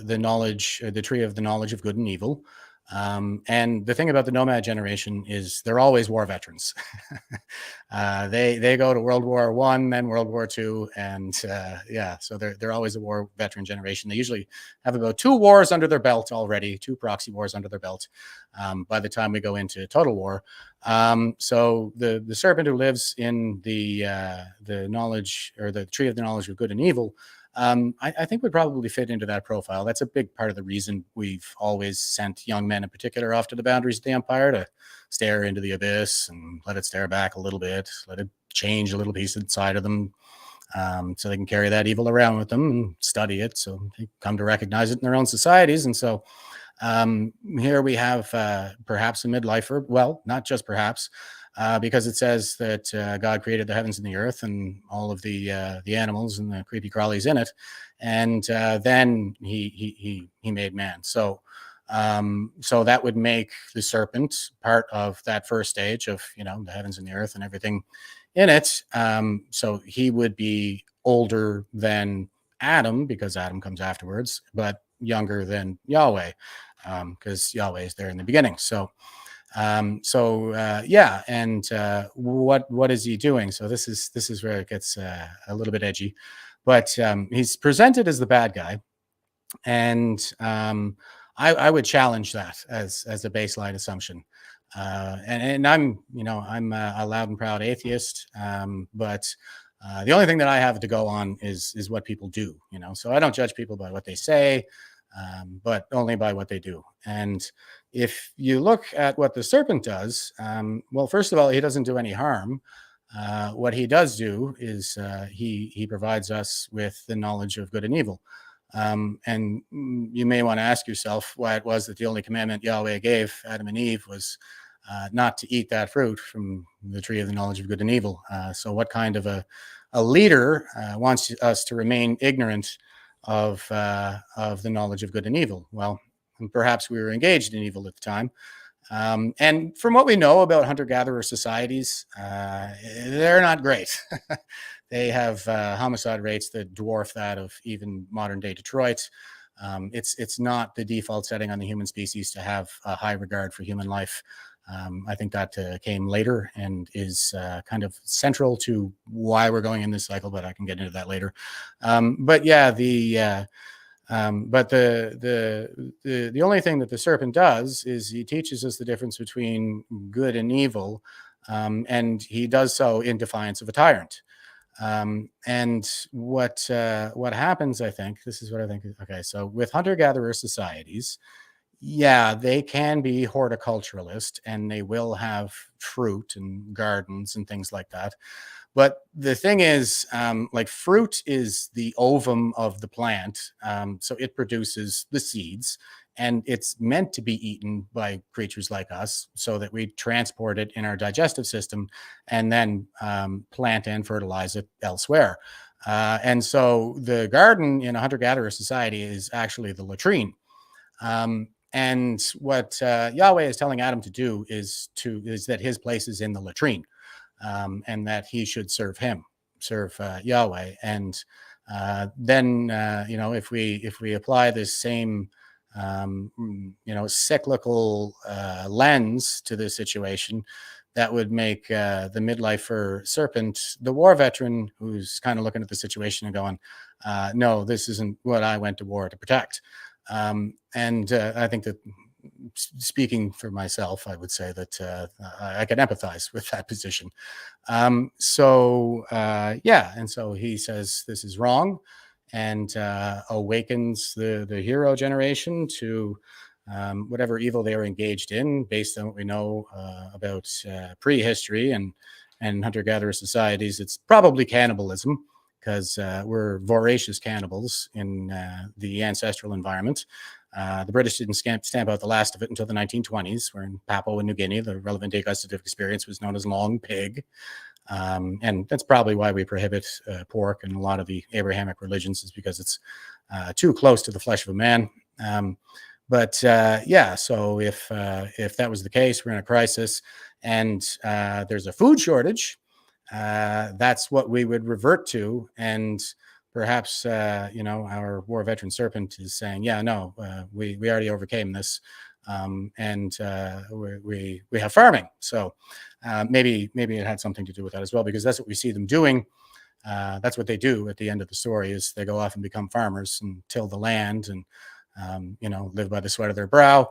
knowledge, the tree of the knowledge of good and evil. And the thing about the nomad generation is they're always war veterans. They go to World War I, then World War II, and so they're always a war veteran generation. They usually have about 2 wars under their belt already, 2 proxy wars under their belt by the time we go into total war. So the serpent who lives in the knowledge, or the tree of the knowledge of good and evil, I think would probably fit into that profile. That's a big part of the reason we've always sent young men in particular off to the boundaries of the empire, to stare into the abyss and let it stare back a little bit, let it change a little piece inside of them, so they can carry that evil around with them and study it, so they come to recognize it in their own societies. And so here we have perhaps a midlifer. Well, not just perhaps, because it says that God created the heavens and the earth and all of the animals and the creepy crawlies in it, and then he made man. So that would make the serpent part of that first stage of the heavens and the earth and everything in it. So he would be older than Adam, because Adam comes afterwards, but younger than Yahweh, because Yahweh is there in the beginning. What is he doing? So this is where it gets a little bit edgy, but he's presented as the bad guy, and I would challenge that as a baseline assumption. And I'm a loud and proud atheist, but the only thing that I have to go on is what people do. So I don't judge people by what they say, but only by what they do. And if you look at what the serpent does, well, first of all, he doesn't do any harm. What he does do is he provides us with the knowledge of good and evil. And you may want to ask yourself why it was that the only commandment Yahweh gave Adam and Eve was not to eat that fruit from the tree of the knowledge of good and evil. So what kind of a leader wants us to remain ignorant of the knowledge of good and evil? Well, perhaps we were engaged in evil at the time. And from what we know about hunter-gatherer societies, they're not great. They have homicide rates that dwarf that of even modern-day Detroit. It's not the default setting on the human species to have a high regard for human life. I think that came later and is kind of central to why we're going in this cycle, but I can get into that later. But yeah, the only thing that the serpent does is he teaches us the difference between good and evil, and he does so in defiance of a tyrant. And what happens, I think, this is what I think. Okay, so with hunter-gatherer societies, yeah, they can be horticulturalist and they will have fruit and gardens and things like that. But the thing is, like fruit is the ovum of the plant. So it produces the seeds and it's meant to be eaten by creatures like us so that we transport it in our digestive system and then plant and fertilize it elsewhere. And so the garden in a hunter-gatherer society is actually the latrine. And what Yahweh is telling Adam to do is that his place is in the latrine. And that he should serve Yahweh. And then, if we apply this same, cyclical lens to this situation, that would make the midlifer serpent the war veteran who's kind of looking at the situation and going, no, this isn't what I went to war to protect. And I think that, speaking for myself, I would say that I can empathize with that position. And so he says this is wrong and awakens the hero generation to whatever evil they are engaged in based on what we know about prehistory and hunter-gatherer societies. It's probably cannibalism because we're voracious cannibals in the ancestral environment. The British didn't stamp out the last of it until the 1920s, where in Papua New Guinea, the relevant degustative experience was known as long pig. And that's probably why we prohibit pork in a lot of the Abrahamic religions, is because it's too close to the flesh of a man. So if that was the case, we're in a crisis and there's a food shortage, that's what we would revert to. And perhaps, our war veteran serpent is saying, we already overcame this. And we have farming. So maybe it had something to do with that as well, because that's what we see them doing. That's what they do at the end of the story, is they go off and become farmers and till the land and, live by the sweat of their brow.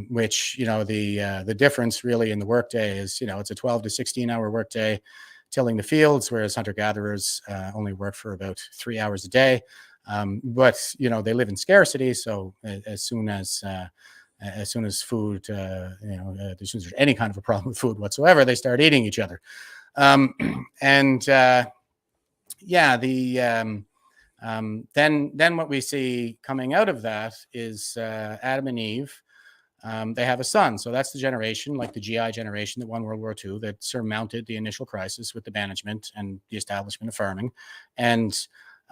Which, the difference really in the workday is, it's a 12 to 16 hour workday tilling the fields, whereas hunter-gatherers only work for about 3 hours a day. But they live in scarcity. So as soon as food, as soon as there's any kind of a problem with food whatsoever, they start eating each other. Then what we see coming out of that is Adam and Eve. They have a son. So that's the generation, like the GI generation that won World War II, that surmounted the initial crisis with the management and the establishment of farming. And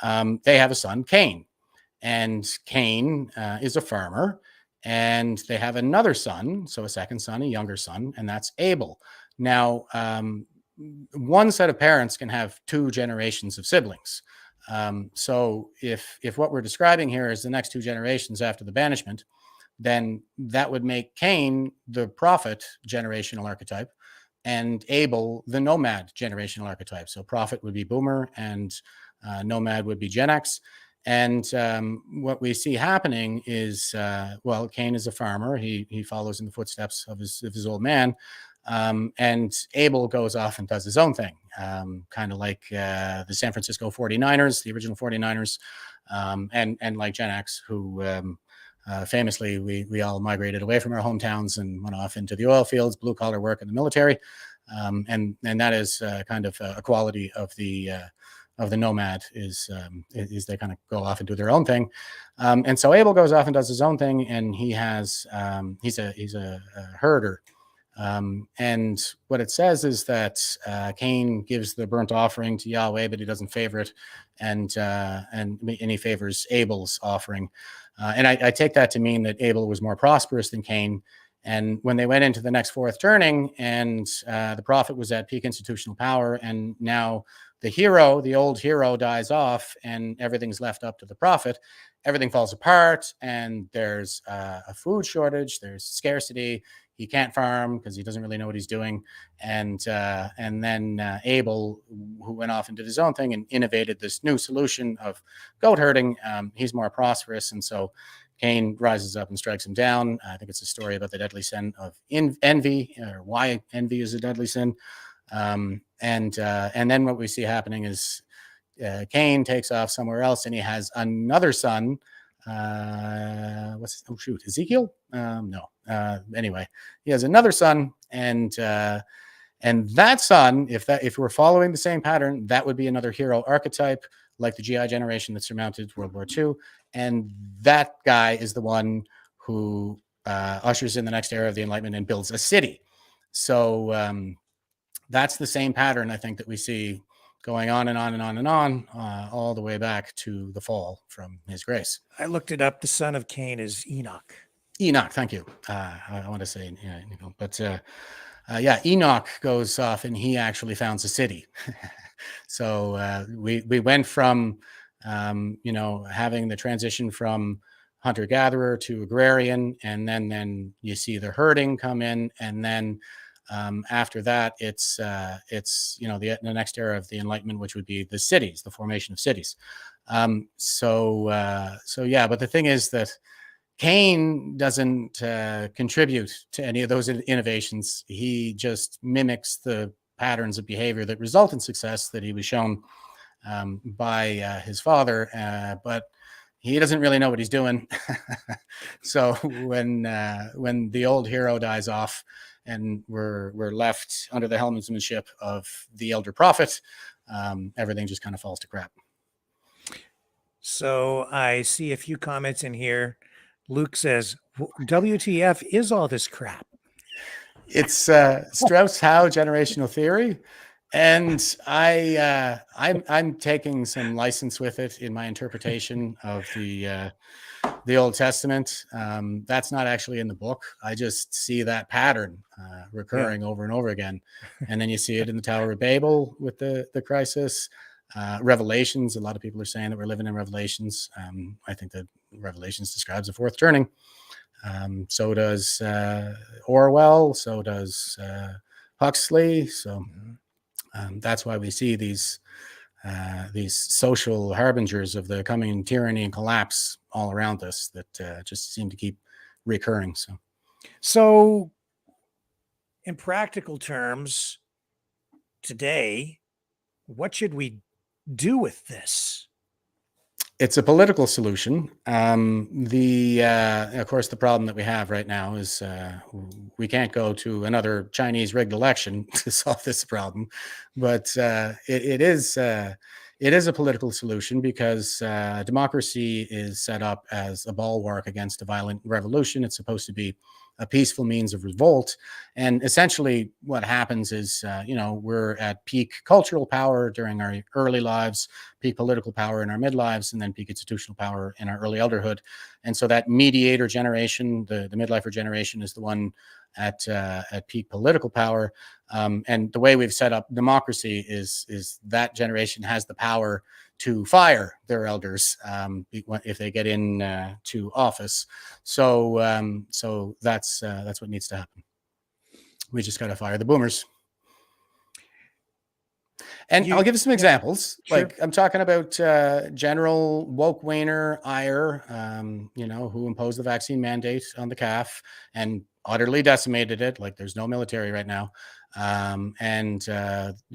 they have a son, Cain. And Cain is a farmer. And they have another son, so a second son, a younger son, and that's Abel. Now, one set of parents can have two generations of siblings. So if what we're describing here is the next two generations after the banishment, then that would make Cain the prophet generational archetype and Abel the nomad generational archetype. So prophet would be boomer and nomad would be Gen X. And what we see happening is, Cain is a farmer. He follows in the footsteps of his old man. And Abel goes off and does his own thing, kind of like the San Francisco 49ers, the original 49ers, and like Gen X, who famously we all migrated away from our hometowns and went off into the oil fields, blue collar work in the military. And that is kind of a quality of the nomad is they kind of go off and do their own thing. And so Abel goes off and does his own thing, and he has he's a herder. And what it says is that Cain gives the burnt offering to Yahweh, but he doesn't favor it, and he favors Abel's offering. And I take that to mean that Abel was more prosperous than Cain. And when they went into the next fourth turning, and the prophet was at peak institutional power, and now the old hero dies off, and everything's left up to the prophet, everything falls apart, and there's a food shortage, there's scarcity. He can't farm because he doesn't really know what he's doing. And then Abel, who went off and did his own thing and innovated this new solution of goat herding, he's more prosperous. And so Cain rises up and strikes him down. I think it's a story about the deadly sin of envy, or why envy is a deadly sin. And then what we see happening is Cain takes off somewhere else, and he has another son. Ezekiel? No. Anyway, he has another son, and that son, if we're following the same pattern, that would be another hero archetype, like the GI generation that surmounted World War II. And that guy is the one who ushers in the next era of the Enlightenment and builds a city. So that's the same pattern, I think, that we see going on and on and on and on, all the way back to the fall from his grace. I looked it up. The son of Cain is Enoch. Enoch, thank you. I want to say, but Enoch goes off and he actually founds a city. So we went from, having the transition from hunter-gatherer to agrarian, and then you see the herding come in, and then after that, it's the next era of the Enlightenment, which would be the cities, the formation of cities. But the thing is that Cain doesn't contribute to any of those innovations. He just mimics the patterns of behavior that result in success that he was shown by his father, but he doesn't really know what he's doing. So when the old hero dies off, and we're left under the helmsmanship of the elder prophet, everything just kind of falls to crap. So I see a few comments in here. Luke says, WTF is all this crap? It's Strauss-Howe generational theory. And I'm taking some license with it in my interpretation of the Old Testament. That's not actually in the book. I just see that pattern recurring over and over again. And then you see it in the Tower of Babel with the crisis. Revelations, a lot of people are saying that we're living in Revelations. I think that Revelations describes a fourth turning. So does Orwell. So does Huxley. So that's why we see these social harbingers of the coming tyranny and collapse all around us that just seem to keep recurring. So in practical terms, today, what should we do with this? It's a political solution. Of course, the problem that we have right now is we can't go to another Chinese rigged election to solve this problem, but it is a political solution because democracy is set up as a bulwark against a violent revolution. It's supposed to be a peaceful means of revolt. And essentially what happens is, we're at peak cultural power during our early lives, peak political power in our midlives, and then peak institutional power in our early elderhood. And so that mediator generation, the midlifer generation, is the one at peak political power. And the way we've set up democracy is that generation has the power to fire their elders if they get in to office. So that's what needs to happen. We just got to fire the boomers. And I'll give you some examples. Sure. Like I'm talking about General Woke Wayner Iyer, who imposed the vaccine mandate on the CAF and utterly decimated it. Like there's no military right now. And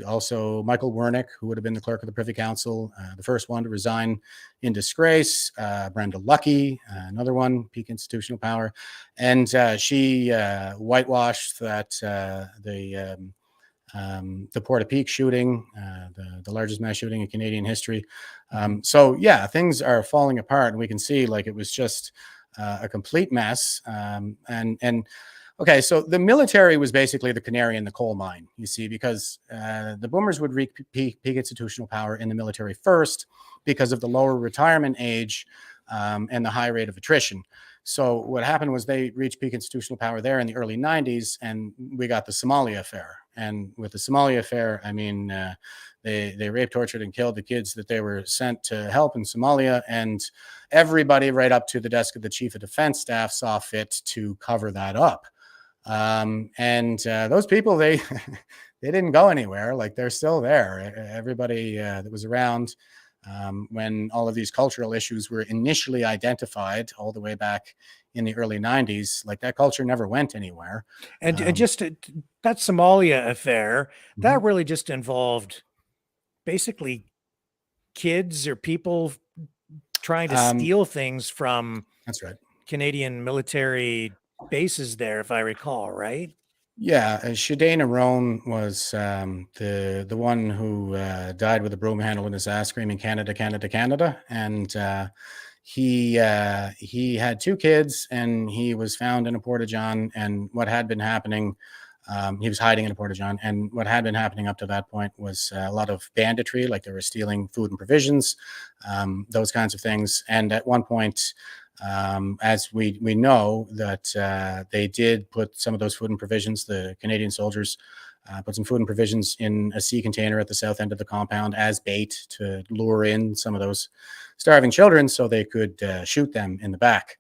also Michael Wernick, who would have been the clerk of the Privy Council, the first one to resign in disgrace. Brenda Lucki, another one, peak institutional power. And she whitewashed that the Port-au-Peak shooting, the largest mass shooting in Canadian history. Things are falling apart, and we can see like it was just a complete mess. And Okay, so the military was basically the canary in the coal mine, you see, because the boomers would reach peak institutional power in the military first because of the lower retirement age and the high rate of attrition. So what happened was they reached peak institutional power there in the early 90s, and we got the Somalia affair. And with the Somalia affair, I mean, they raped, tortured, and killed the kids that they were sent to help in Somalia. And everybody right up to the desk of the chief of defense staff saw fit to cover that up. Those people, they they didn't go anywhere. Like, they're still there. Everybody that was around when all of these cultural issues were initially identified all the way back in the early 90s, like, that culture never went anywhere. And just that Somalia affair, that really just involved basically kids or people trying to steal things from that's right. Canadian military bases there, if I recall, right? Yeah, Shadane Arone was the one who died with a broom handle in his ass, screaming "Canada, Canada, Canada!" And he had 2 kids, and he was found in a porta-john. And what had been happening, he was hiding in a porta-john, and what had been happening up to that point was a lot of banditry, like they were stealing food and provisions, those kinds of things. And at one point, as we know that they did put some of those food and provisions, the Canadian soldiers put some food and provisions in a sea container at the south end of the compound as bait to lure in some of those starving children so they could shoot them in the back.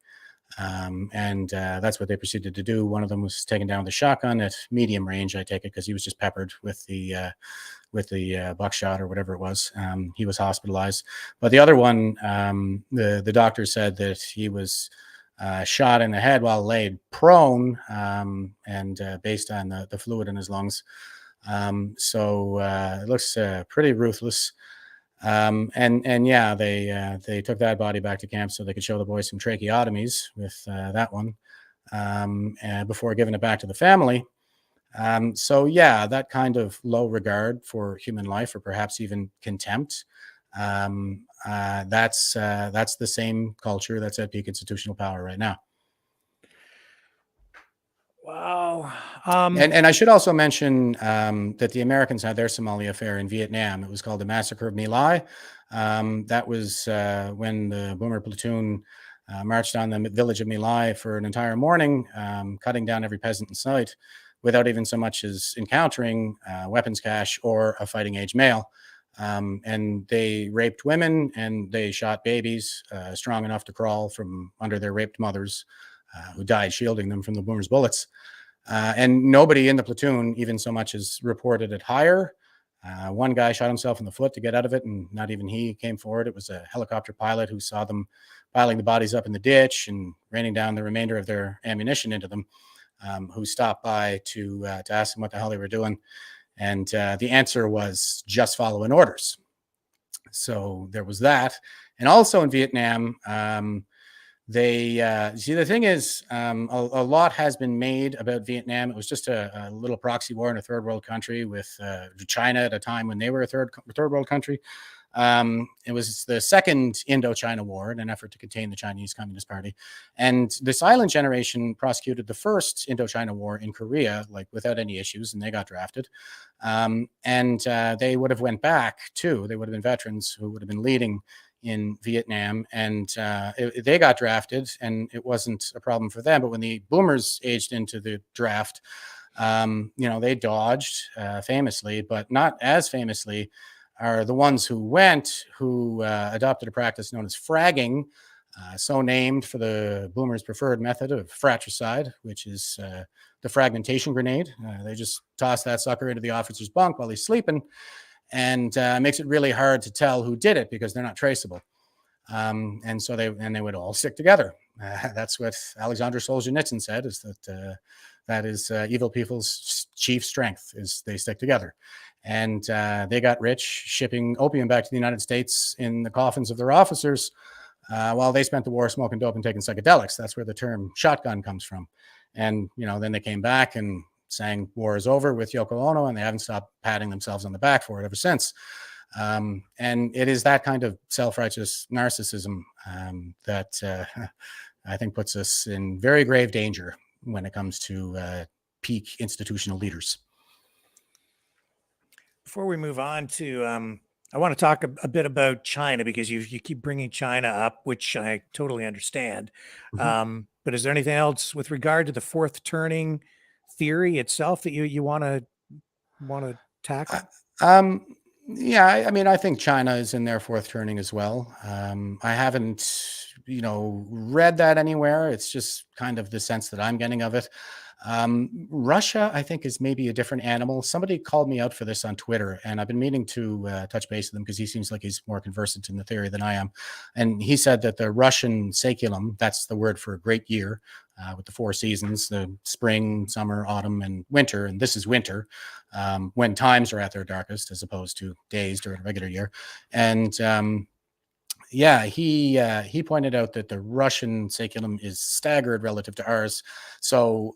That's what they proceeded to do. One of them was taken down with a shotgun at medium range, I take it, because he was just peppered with the buckshot or whatever it was. He was hospitalized, but the other one, the doctor said that he was shot in the head while laid prone, and based on the fluid in his lungs. So it looks pretty ruthless. Yeah, they took that body back to camp so they could show the boys some tracheotomies with that one before giving it back to the family. So yeah, that kind of low regard for human life, or perhaps even contempt, that's the same culture that's at peak institutional power right now. Wow. And I should also mention that the Americans had their Somalia affair in Vietnam. It was called the Massacre of My Lai. That was when the Boomer platoon marched on the village of My Lai for an entire morning, cutting down every peasant in sight, without even so much as encountering weapons cache or a fighting age male. And they raped women, and they shot babies strong enough to crawl from under their raped mothers, who died shielding them from the boomers' bullets. And nobody in the platoon even so much as reported it higher. One guy shot himself in the foot to get out of it, and not even he came forward. It was a helicopter pilot who saw them piling the bodies up in the ditch and raining down the remainder of their ammunition into them, who stopped by to ask them what the hell they were doing. And the answer was just following orders. So there was that. And also in Vietnam, they see, the thing is, a lot has been made about Vietnam. It was just a little proxy war in a third world country with China at a time when they were a third world country. It was the second Indochina War in an effort to contain the Chinese Communist Party. And the silent generation prosecuted the first Indochina War in Korea, like, without any issues, and they got drafted. They would have went back too. They would have been veterans who would have been leading in Vietnam, and they got drafted, and it wasn't a problem for them. But when the boomers aged into the draft, they dodged famously, but not as famously are the ones who went, who adopted a practice known as fragging, so named for the boomers' preferred method of fratricide, which is the fragmentation grenade. They just toss that sucker into the officer's bunk while he's sleeping, and makes it really hard to tell who did it because they're not traceable. And so they would all stick together. That's what Alexander Solzhenitsyn said, is that is evil people's chief strength, is they stick together. And they got rich shipping opium back to the United States in the coffins of their officers, while they spent the war smoking dope and taking psychedelics. That's where the term shotgun comes from. And, then they came back and sang "War is Over" with Yoko Ono, and they haven't stopped patting themselves on the back for it ever since. And it is that kind of self-righteous narcissism that I think puts us in very grave danger when it comes to peak institutional leaders. Before we move on to, I want to talk a bit about China, because you keep bringing China up, which I totally understand. But is there anything else with regard to the fourth turning theory itself that you want to tackle? Yeah, I mean, I think China is in their fourth turning as well. I haven't, read that anywhere. It's just kind of the sense that I'm getting of it. Russia, I think, is maybe a different animal. Somebody called me out for this on Twitter, and I've been meaning to touch base with him because he seems like he's more conversant in the theory than I am. And he said that the Russian saculum, that's the word for a great year, with the four seasons, the spring, summer, autumn, and winter. And this is winter, when times are at their darkest, as opposed to days during a regular year. And yeah, he pointed out that the Russian saculum is staggered relative to ours. So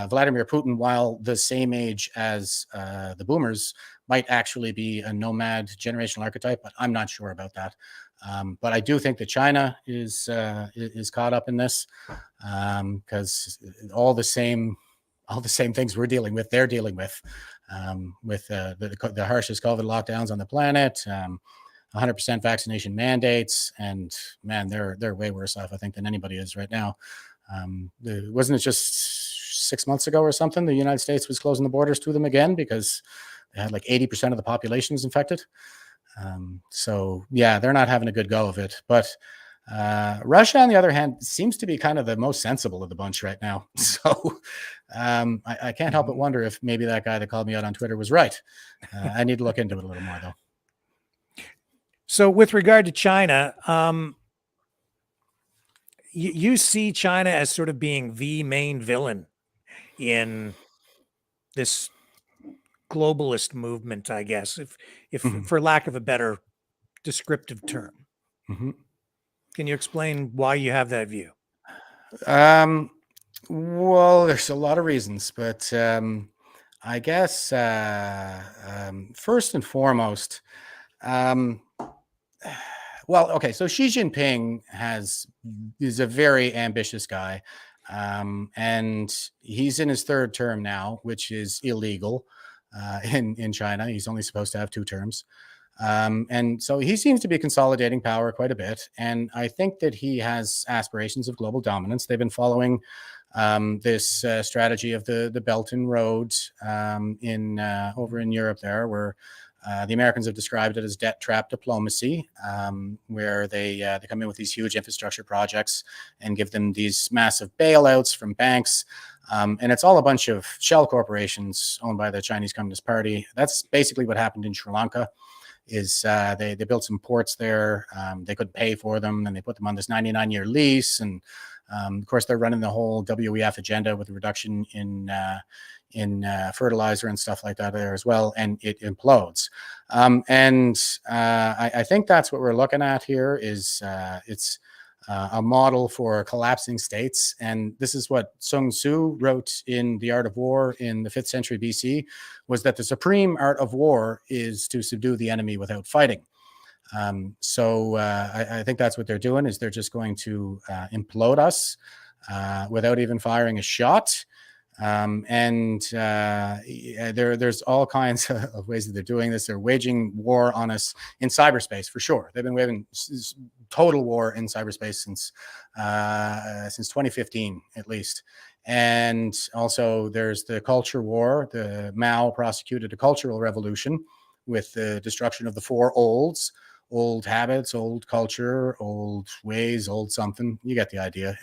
Vladimir Putin, while the same age as the boomers, might actually be a nomad generational archetype, but I'm not sure about that. But I do think that China is caught up in this, because all the same things we're dealing with, they're dealing with the harshest COVID lockdowns on the planet. 100% vaccination mandates, and man, they're way worse off, I think, than anybody is right now. Wasn't it just 6 months ago or something? The United States was closing the borders to them again because they had like 80% of the population was infected. So yeah, they're not having a good go of it. But Russia, on the other hand, seems to be kind of the most sensible of the bunch right now. So I can't help but wonder if maybe that guy that called me out on Twitter was right. I need to look into it a little more, though. So with regard to China, you see China as sort of being the main villain in this globalist movement, I guess, if for lack of a better descriptive term. Can you explain why you have that view? Well, there's a lot of reasons, but I guess first and foremost, well, okay, so Xi Jinping is a very ambitious guy, and he's in his third term now, which is illegal in China. He's only supposed to have 2 terms. And so he seems to be consolidating power quite a bit. And I think that he has aspirations of global dominance. They've been following this strategy of the Belt and Road over in Europe there, where the Americans have described it as debt trap diplomacy, where they come in with these huge infrastructure projects and give them these massive bailouts from banks. And it's all a bunch of shell corporations owned by the Chinese Communist Party. That's basically what happened in Sri Lanka. Is they built some ports there. They couldn't pay for them, and they put them on this 99-year lease. And of course, they're running the whole WEF agenda with a reduction in fertilizer and stuff like that there as well, and it implodes. I think that's what we're looking at here. Is it's a model for collapsing states. And this is what Sun Tzu wrote in The Art of War in the 5th century BC, was that the supreme art of war is to subdue the enemy without fighting. So I think that's what they're doing, is they're just going to implode us without even firing a shot. There's all kinds of ways that they're doing this. They're waging war on us in cyberspace, for sure. They've been waging total war in cyberspace since 2015, at least. And also there's the culture war. The Mao prosecuted a cultural revolution with the destruction of the 4 olds. Old habits, old culture, old ways, old something. You get the idea.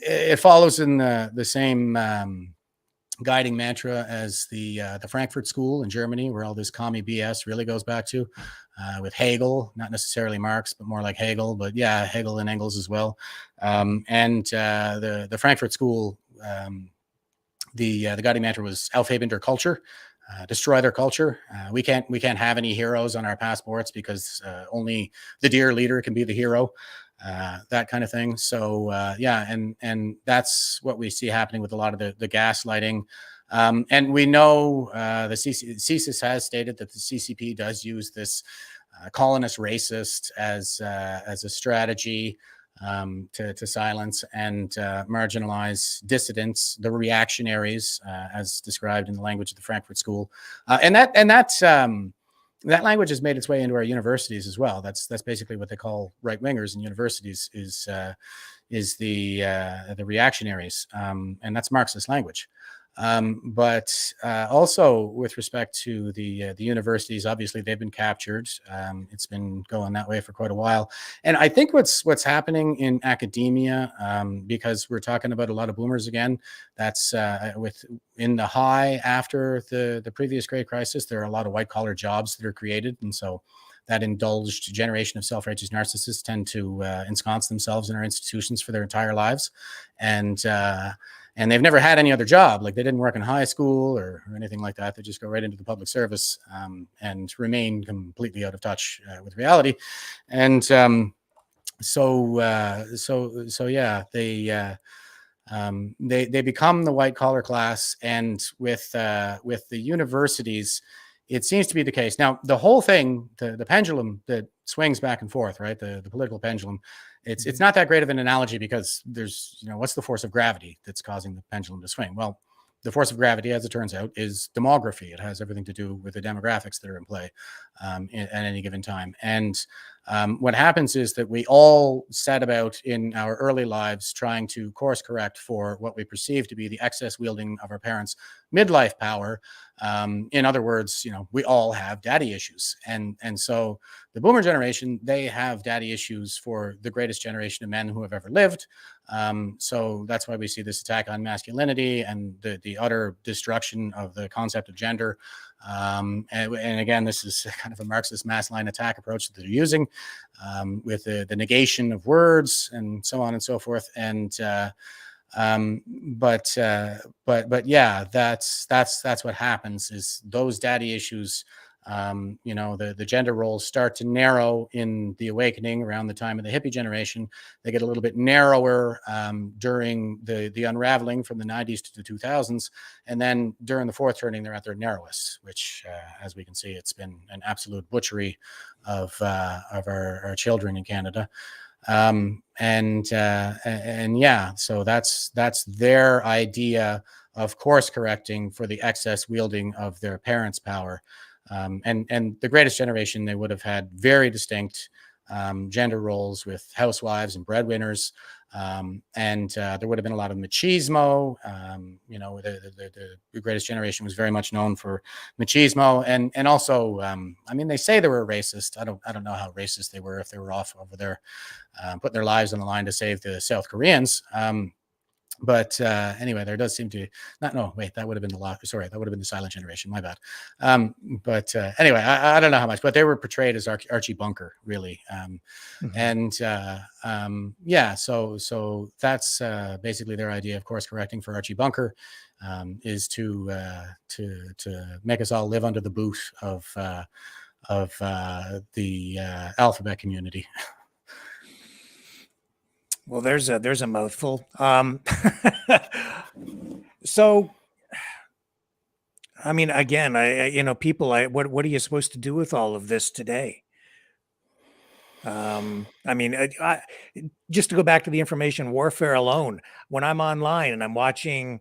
It follows in the same guiding mantra as the Frankfurt School in Germany, where all this commie BS really goes back to, with Hegel, not necessarily Marx, but more like Hegel, but yeah, Hegel and Engels as well. The Frankfurt School, the guiding mantra was Aufheben der Kultur. Destroy their culture. We can't have any heroes on our passports because only the dear leader can be the hero. That kind of thing. So yeah, and that's what we see happening with a lot of the gaslighting. And we know the CSIS has stated that the CCP does use this colonist racist as a strategy. to silence and marginalize dissidents, the reactionaries, as described in the language of the Frankfurt School, and that language has made its way into our universities as well. That's basically what they call right wingers in universities is the reactionaries, and that's Marxist language. But also with respect to the universities, obviously they've been captured. It's been going that way for quite a while. And I think what's happening in academia, because we're talking about a lot of boomers again, that's in the high after the previous great crisis, there are a lot of white collar jobs that are created. And so that indulged generation of self-righteous narcissists tend to ensconce themselves in our institutions for their entire lives. And they've never had any other job. Like they didn't work in high school or anything like that. They just go right into the public service and remain completely out of touch with reality. And so yeah, they become the white collar class. And with the universities, it seems to be the case. Now, the whole thing, the pendulum that swings back and forth, right? The political pendulum, it's not that great of an analogy because there's, what's the force of gravity that's causing the pendulum to swing? Well, the force of gravity, as it turns out, is demography. It has everything to do with the demographics that are in play at any given time. And what happens is that we all set about in our early lives trying to course correct for what we perceive to be the excess wielding of our parents' midlife power. In other words, we all have daddy issues. And so the boomer generation, they have daddy issues for the greatest generation of men who have ever lived. So that's why we see this attack on masculinity and the utter destruction of the concept of gender. And again, this is kind of a Marxist mass line attack approach that they're using with the negation of words and so on and so forth. And but yeah, that's what happens is those daddy issues. The gender roles start to narrow in the awakening around the time of the hippie generation. They get a little bit narrower during the unraveling from the 90s to the 2000s. And then during the fourth turning, they're at their narrowest, which, as we can see, it's been an absolute butchery of our children in Canada. And yeah, so that's their idea of course correcting for the excess wielding of their parents' power. And the greatest generation, they would have had very distinct gender roles with housewives and breadwinners. And there would have been a lot of machismo. The greatest generation was very much known for machismo. And also, they say they were racist. I don't know how racist they were if they were off over there putting their lives on the line to save the South Koreans. But anyway, there does seem to that would have been that would have been the silent generation. My bad. But anyway, I don't know how much, but they were portrayed as Archie Bunker, really. And yeah, so that's basically their idea of course correcting for Archie Bunker is to make us all live under the boot of the alphabet community. Well, there's a mouthful. So, again, people, what are you supposed to do with all of this today? Just to go back to the information warfare alone, when I'm online and I'm watching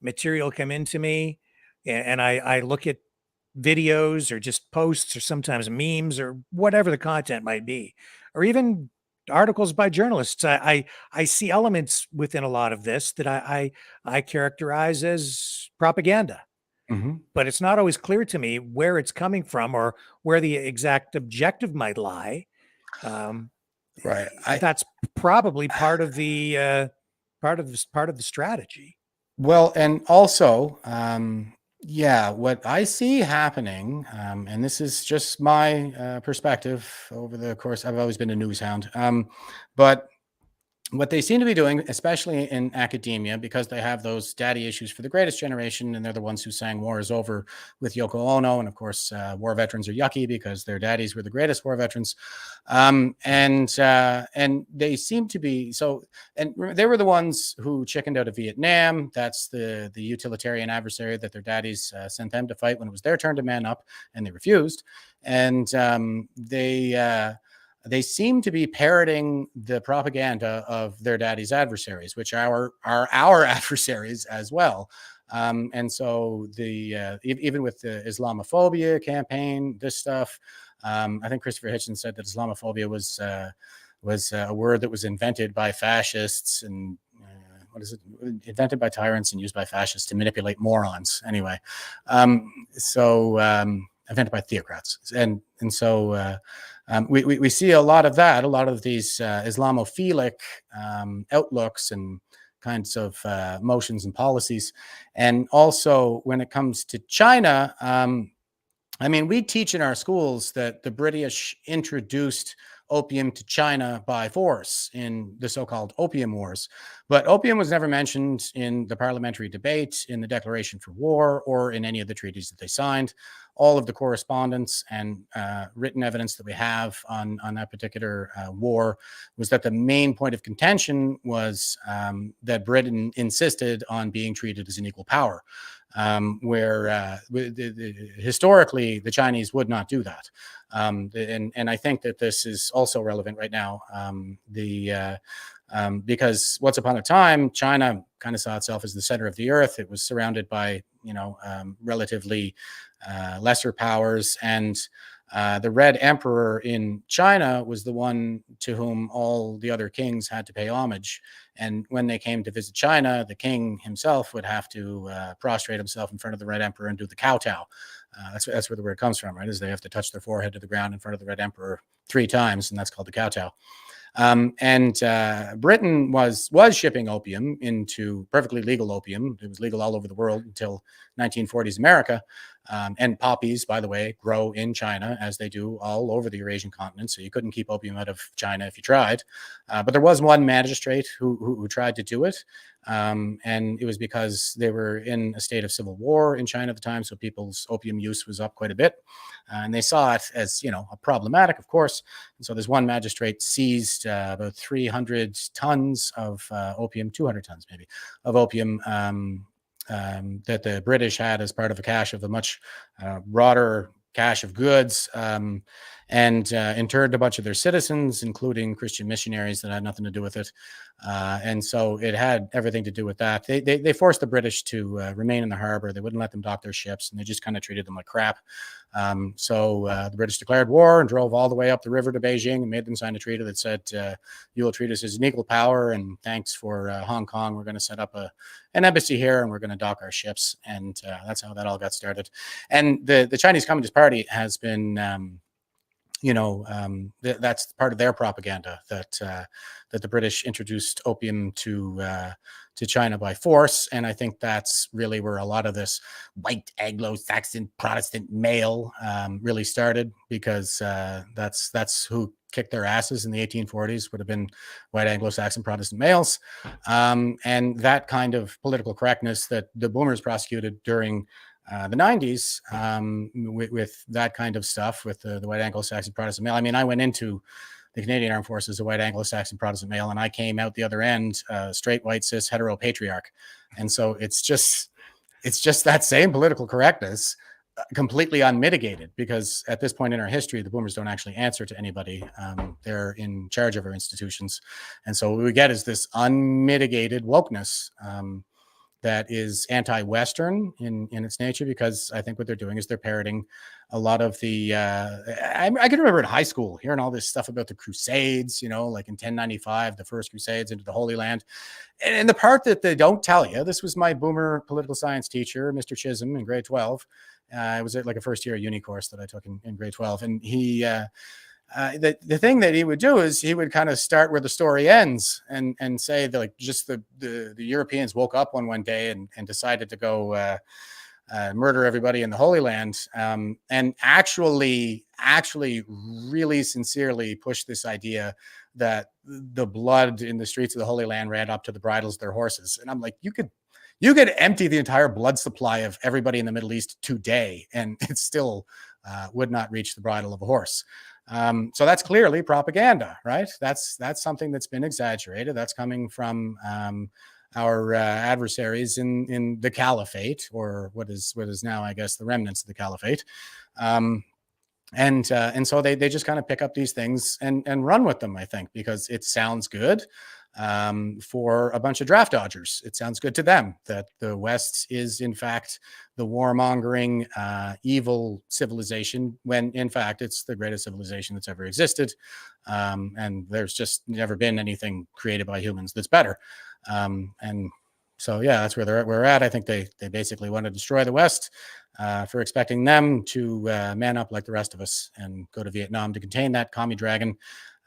material come into me and I look at videos or just posts or sometimes memes or whatever the content might be, or even articles by journalists, I see elements within a lot of this that I characterize as propaganda. But it's not always clear to me where it's coming from or where the exact objective might lie. Right. That's probably part of the strategy. Well, and also, yeah, what I see happening, and this is just my perspective over the course, I've always been a news hound, but what they seem to be doing, especially in academia, because they have those daddy issues for the greatest generation, and they're the ones who sang War is Over with Yoko Ono. And of course, war veterans are yucky because their daddies were the greatest war veterans. And they seem to be so, and they were the ones who chickened out of Vietnam. That's the utilitarian adversary that their daddies sent them to fight when it was their turn to man up, and they refused. And they seem to be parroting the propaganda of their daddy's adversaries, which are our adversaries as well. And so even with the Islamophobia campaign, this stuff, I think Christopher Hitchens said that Islamophobia was a word that was invented by fascists and invented by tyrants and used by fascists to manipulate morons. Anyway, invented by theocrats, and so we see a lot of that, a lot of these Islamophilic outlooks and kinds of motions and policies. And also when it comes to China, I mean, we teach in our schools that the British introduced opium to China by force in the so-called Opium Wars. But opium was never mentioned in the parliamentary debate, in the declaration for war, or in any of the treaties that they signed. All of the correspondence and written evidence that we have on that particular war was that the main point of contention was that Britain insisted on being treated as an equal power. Where historically the Chinese would not do that. And I think that this is also relevant right now, because once upon a time, China kind of saw itself as the center of the earth. It was surrounded by, relatively lesser powers, and the Red Emperor in China was the one to whom all the other kings had to pay homage. And when they came to visit China, the king himself would have to prostrate himself in front of the Red Emperor and do the kowtow. That's where the word comes from, right? Is they have to touch their forehead to the ground in front of the Red Emperor 3 times, and that's called the kowtow. Britain was shipping opium into perfectly legal opium. It was legal all over the world until 1940s America. And poppies, by the way, grow in China, as they do all over the Eurasian continent. So you couldn't keep opium out of China if you tried. But there was one magistrate who tried to do it. And it was because they were in a state of civil war in China at the time. So people's opium use was up quite a bit. And they saw it as, problematic, of course. And so this one magistrate seized about 300 tons of opium, 200 tons maybe, of opium, that the British had as part of a cache of a much broader cache of goods, and interned a bunch of their citizens, including Christian missionaries that had nothing to do with it. And so it had everything to do with that. They forced the British to remain in the harbor. They wouldn't let them dock their ships, and they just kind of treated them like crap. So the British declared war and drove all the way up the river to Beijing and made them sign a treaty that said, you will treat us as an equal power, and thanks for Hong Kong. We're going to set up an embassy here, and we're going to dock our ships. And that's how that all got started. And the Chinese Communist Party has been, that's part of their propaganda, that the British introduced opium to China by force. And I think that's really where a lot of this white Anglo-Saxon Protestant male really started, because that's who kicked their asses in the 1840s, would have been white Anglo-Saxon Protestant males. And that kind of political correctness that the boomers prosecuted during the 90s, with that kind of stuff, with the white Anglo-Saxon Protestant male. I mean, I went into the Canadian Armed Forces a white Anglo-Saxon Protestant male, and I came out the other end straight, white, cis, hetero patriarch. And so it's just that same political correctness, completely unmitigated, because at this point in our history, the boomers don't actually answer to anybody. They're in charge of our institutions. And so what we get is this unmitigated wokeness, that is anti-Western in its nature, because I think what they're doing is they're parroting a lot of the, I can remember in high school hearing all this stuff about the Crusades, like in 1095, the first Crusades into the Holy Land. And the part that they don't tell you, this was my boomer political science teacher, Mr. Chisholm, in grade 12. It was like a first year uni course that I took in grade 12. And he, the thing that he would do is he would kind of start where the story ends and say that, like, just the Europeans woke up one day and decided to go murder everybody in the Holy Land, and actually really sincerely push this idea that the blood in the streets of the Holy Land ran up to the bridles of their horses. And I'm like, you could empty the entire blood supply of everybody in the Middle East today, and it still would not reach the bridle of a horse. So that's clearly propaganda, right? That's something that's been exaggerated. That's coming from our adversaries in the caliphate, or what is now, I guess, the remnants of the caliphate. And so they just kind of pick up these things and run with them, I think, because it sounds good for a bunch of draft dodgers. It sounds good to them that the West is, in fact, the warmongering, evil civilization, when, in fact, it's the greatest civilization that's ever existed. And there's just never been anything created by humans that's better. And so, yeah, that's where we're at. I think they basically want to destroy the West for expecting them to man up like the rest of us and go to Vietnam to contain that commie dragon.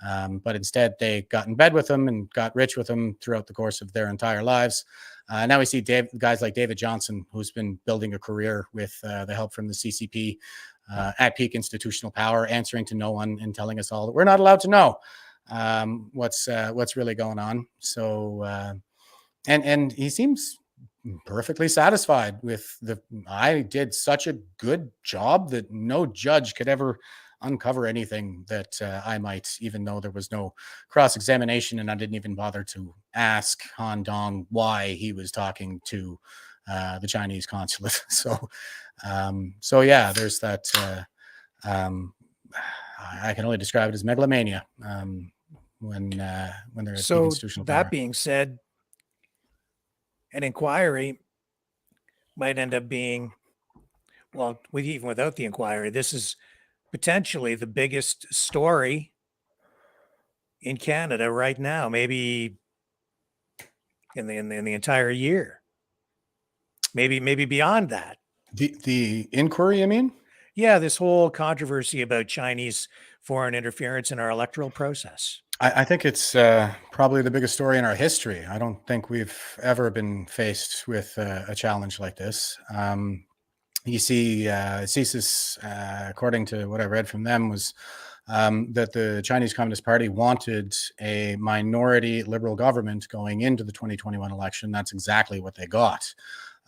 But instead, they got in bed with them and got rich with them throughout the course of their entire lives. Now we see guys like David Johnson, who's been building a career with the help from the CCP at peak institutional power, answering to no one and telling us all that we're not allowed to know what's really going on. So, and he seems perfectly satisfied with I did such a good job that no judge could ever uncover anything that I might, even though there was no cross-examination and I didn't even bother to ask Han Dong why he was talking to the Chinese consulate. So yeah, there's that. I can only describe it as megalomania when they're at So institutional that power. being said, an inquiry might end up being, well, even without the inquiry, this is potentially the biggest story in Canada right now, maybe in the entire year, maybe beyond that. The inquiry, I mean? Yeah, this whole controversy about Chinese foreign interference in our electoral process. I think it's probably the biggest story in our history. I don't think we've ever been faced with a challenge like this. You see, CSIS, according to what I read from them, was that the Chinese Communist Party wanted a minority liberal government going into the 2021 election. That's exactly what they got.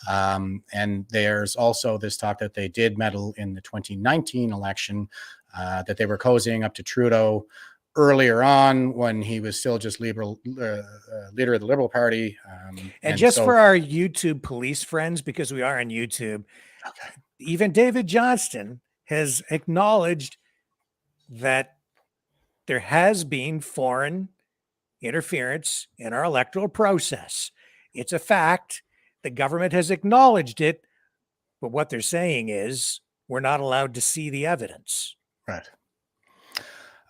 And there's also this talk that they did meddle in the 2019 election, that they were cozying up to Trudeau earlier on when he was still just leader of the Liberal Party. And just so, for our YouTube police friends, because we are on YouTube, okay, even David Johnston has acknowledged that there has been foreign interference in our electoral process. It's a fact. The government has acknowledged it, but what they're saying is we're not allowed to see the evidence. Right.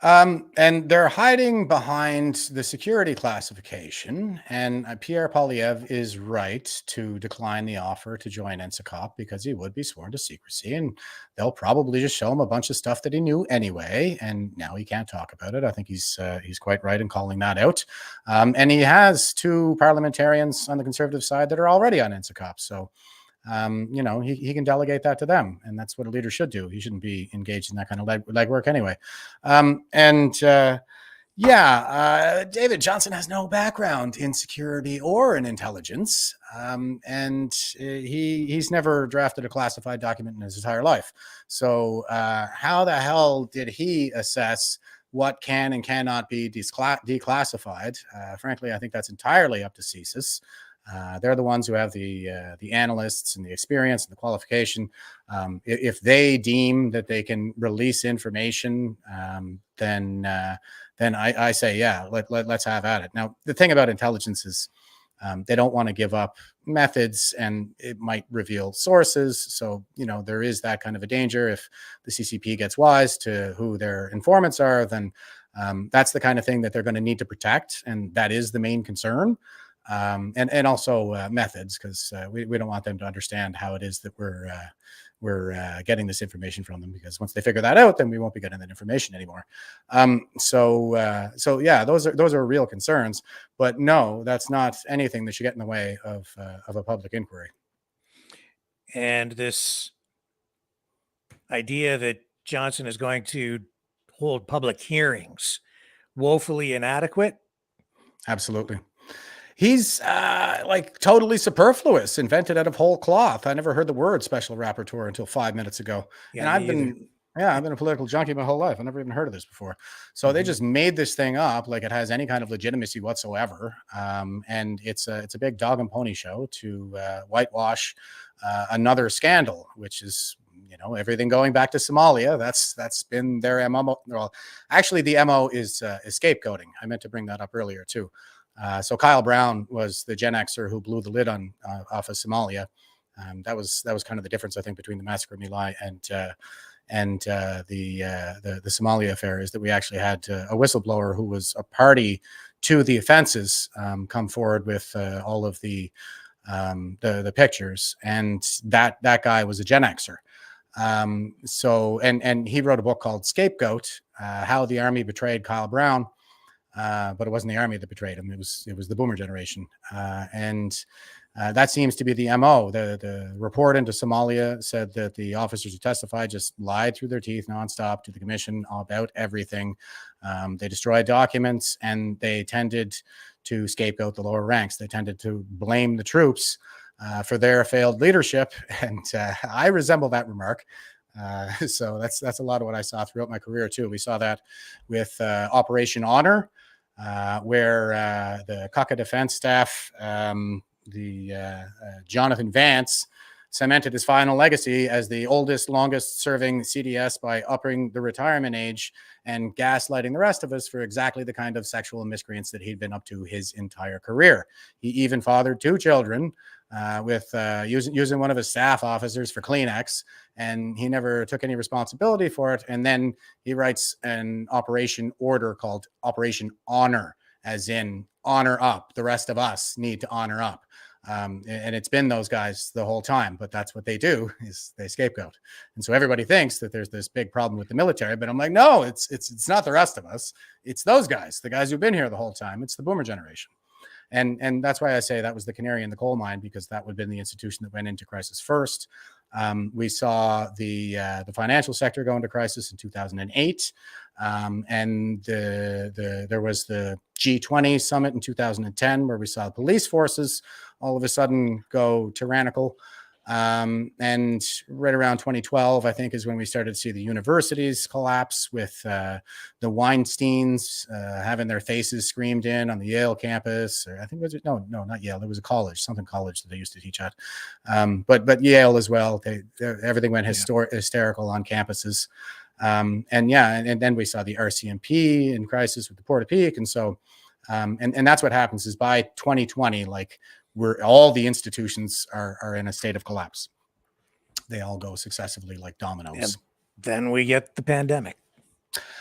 And they're hiding behind the security classification. And Pierre Poilievre is right to decline the offer to join NSICOP because he would be sworn to secrecy. And they'll probably just show him a bunch of stuff that he knew anyway. And now he can't talk about it. I think he's quite right in calling that out. And he has two parliamentarians on the Conservative side that are already on NSICOP. So, he can delegate that to them, and that's what a leader should do. He shouldn't be engaged in that kind of legwork anyway. David Johnson has no background in security or in intelligence, and he's never drafted a classified document in his entire life. So how the hell did he assess what can and cannot be declassified? Frankly, I think that's entirely up to CSIS. They're the ones who have the analysts and the experience and the qualification. If they deem that they can release information, then I say, yeah, let's have at it. Now, the thing about intelligence is they don't want to give up methods, and it might reveal sources. So, there is that kind of a danger. If the CCP gets wise to who their informants are, then that's the kind of thing that they're going to need to protect. And that is the main concern. And also methods, because we don't want them to understand how it is that we're getting this information from them, because once they figure that out, then we won't be getting that information anymore. So yeah, those are real concerns, but no, that's not anything that should get in the way of a public inquiry. And this idea that Johnson is going to hold public hearings, woefully inadequate. Absolutely. He's totally superfluous, invented out of whole cloth. I never heard the word special rapporteur until 5 minutes ago. Yeah, and I've been a political junkie my whole life. I never even heard of this before. So they just made this thing up like it has any kind of legitimacy whatsoever. And it's a big dog and pony show to whitewash another scandal, which is, everything going back to Somalia. That's been their MO. Well, actually, the MO is scapegoating. I meant to bring that up earlier too. So Kyle Brown was the Gen Xer who blew the lid on off of Somalia. That was kind of the difference, I think, between the massacre of My Lai and the Somalia affair, is that we actually had a whistleblower who was a party to the offenses come forward with all of the pictures, and that guy was a Gen Xer. So he wrote a book called Scapegoat: How the Army Betrayed Kyle Brown. But it wasn't the Army that betrayed him. It was the Boomer generation, and that seems to be the MO. The report into Somalia said that the officers who testified just lied through their teeth nonstop to the commission about everything. They destroyed documents, and they tended to scapegoat the lower ranks. They tended to blame the troops for their failed leadership, and I resemble that remark. So that's a lot of what I saw throughout my career too. We saw that with Operation Honor, where the Kaka Defense Staff, Jonathan Vance, cemented his final legacy as the oldest, longest serving CDS by upping the retirement age and gaslighting the rest of us for exactly the kind of sexual miscreants that he'd been up to his entire career. He even fathered 2 children with using one of his staff officers for Kleenex, and he never took any responsibility for it. And then he writes an operation order called Operation Honor, as in honor up. The rest of us need to honor up. And it's been those guys the whole time, but that's what they do, is they scapegoat. And so everybody thinks that there's this big problem with the military, but I'm like, no, it's not the rest of us. It's those guys, the guys who've been here the whole time. It's the Boomer generation. And that's why I say that was the canary in the coal mine, because that would have been the institution that went into crisis first. We saw the financial sector go into crisis in 2008. And there was the G20 summit in 2010, where we saw police forces all of a sudden go tyrannical. And right around 2012, I think, is when we started to see the universities collapse, with the Weinsteins having their faces screamed in on the Yale campus. Or I think no, not Yale. There was a college, something college that they used to teach at. But Yale as well. Everything went hysterical on campuses. And then we saw the RCMP in crisis with the Porta-Peak. And so, and that's what happens is by 2020, like, where all the institutions are in a state of collapse. They all go successively like dominoes. And then we get the pandemic.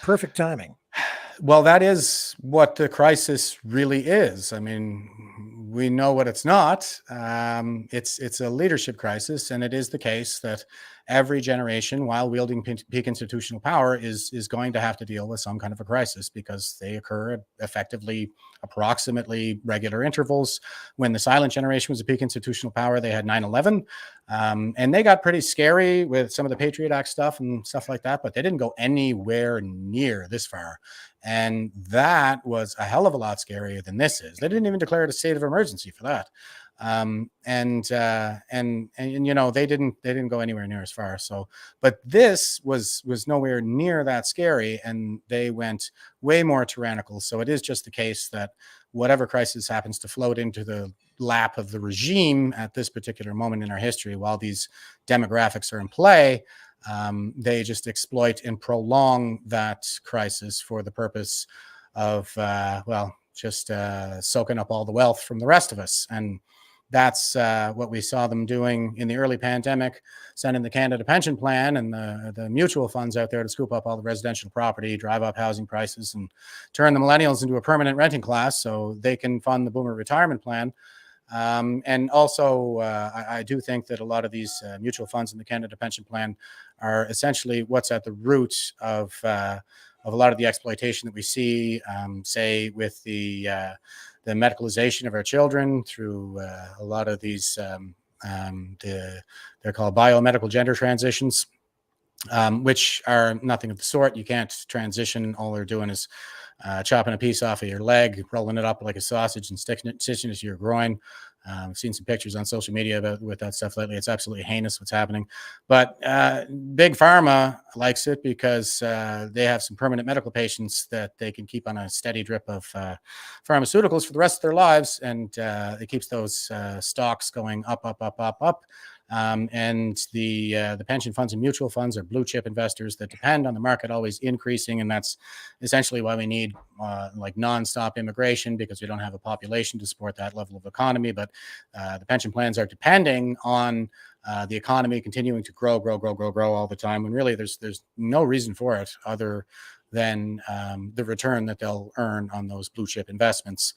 Perfect timing. Well, that is what the crisis really is. I mean, we know what it's not. It's a leadership crisis, and it is the case that every generation, while wielding peak institutional power, is going to have to deal with some kind of a crisis, because they occur at effectively approximately regular intervals. When the silent generation was a peak institutional power, they had 9/11, and they got pretty scary with some of the Patriot Act stuff and stuff like that, but they didn't go anywhere near this far. And that was a hell of a lot scarier than this is. They didn't even declare it a state of emergency for that. And you know, they didn't go anywhere near as far. So, but this was nowhere near that scary, and they went way more tyrannical. So it is just the case that whatever crisis happens to float into the lap of the regime at this particular moment in our history, while these demographics are in play, they just exploit and prolong that crisis for the purpose of, just soaking up all the wealth from the rest of us. And that's what we saw them doing in the early pandemic, sending the Canada Pension Plan and the mutual funds out there to scoop up all the residential property, drive up housing prices, and turn the millennials into a permanent renting class so they can fund the Boomer retirement plan. And also, I do think that a lot of these mutual funds in the Canada Pension Plan are essentially what's at the root of a lot of the exploitation that we see, say, with the medicalization of our children through a lot of these, they're called biomedical gender transitions, which are nothing of the sort. You can't transition. All they're doing is chopping a piece off of your leg, rolling it up like a sausage, and stitching it to your groin. I've seen some pictures on social media with that stuff lately. It's absolutely heinous what's happening. But Big Pharma likes it because they have some permanent medical patients that they can keep on a steady drip of pharmaceuticals for the rest of their lives. And it keeps those stocks going up, up, up, up, up. And the pension funds and mutual funds are blue chip investors that depend on the market always increasing, and that's essentially why we need like nonstop immigration, because we don't have a population to support that level of economy. But the pension plans are depending on the economy continuing to grow all the time, when really there's no reason for it other than the return that they'll earn on those blue chip investments.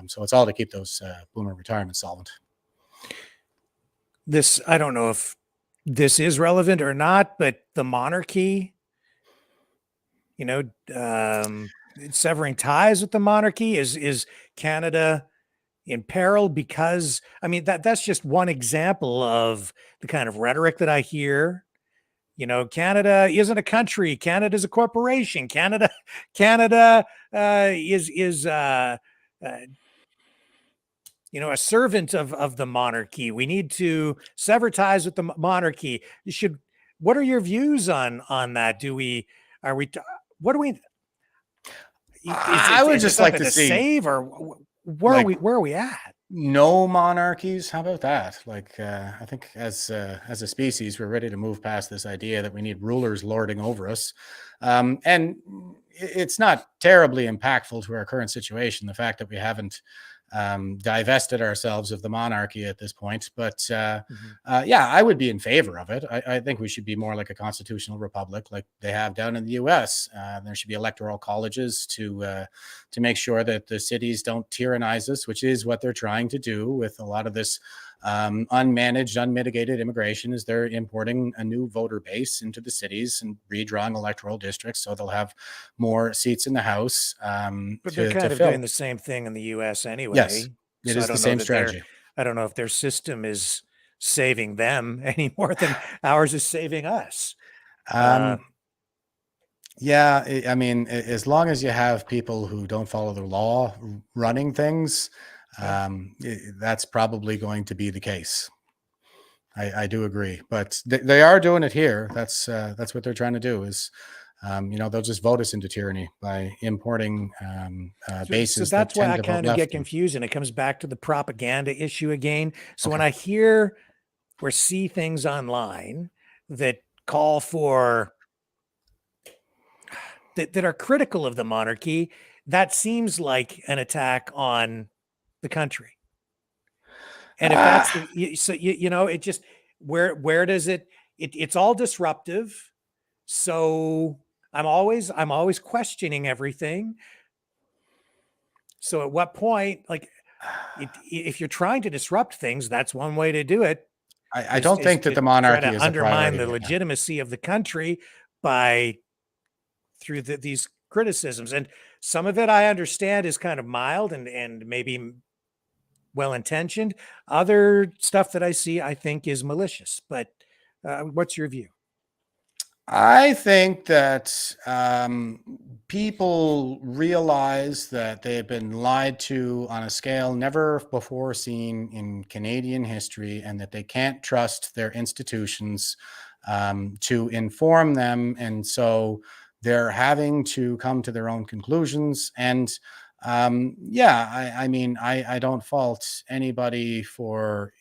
So it's all to keep those boomer retirements solvent. This, I don't know if this is relevant or not, but the monarchy, you know, severing ties with the monarchy, is Canada in peril? Because I mean, that's just one example of the kind of rhetoric that I hear. You know, Canada isn't a country. Canada is a corporation. Canada is you know, a servant of the monarchy. We need to sever ties with the monarchy. What are your views on that? What do we? I would just like to see save, or where are we at? No monarchies. How about that? Like, I think as a species, we're ready to move past this idea that we need rulers lording over us. And it's not terribly impactful to our current situation, the fact that we haven't divested ourselves of the monarchy at this point. But yeah, I would be in favor of it. I think we should be more like a constitutional republic, like they have down in the US. There should be electoral colleges to make sure that the cities don't tyrannize us, which is what they're trying to do with a lot of this unmanaged, unmitigated immigration. Is they're importing a new voter base into the cities and redrawing electoral districts, so they'll have more seats in the House. But they're kind of doing the same thing in the U.S. anyway. Yes, it is the same strategy. I don't know if their system is saving them any more than ours is saving us. Yeah, I mean, as long as you have people who don't follow the law running things, that's probably going to be the case. I do agree, but they are doing it here. That's what they're trying to do. Is you know, they'll just vote us into tyranny by importing bases. So that's why I kind of get confused, and it comes back to the propaganda issue again. So when I hear or see things online that call for that are critical of the monarchy, that seems like an attack on the country. And if that's so, you know, it just where does it's all disruptive. So I'm always questioning everything. So at what point, like, if you're trying to disrupt things, that's one way to do it. I don't think that the monarchy is undermine the legitimacy of the country through these criticisms. And some of it I understand is kind of mild and maybe well-intentioned. Other stuff that I see, I think, is malicious. But what's your view? I think that people realize that they have been lied to on a scale never before seen in Canadian history, and that they can't trust their institutions to inform them. And so they're having to come to their own conclusions. And yeah, I mean, I don't fault anybody for,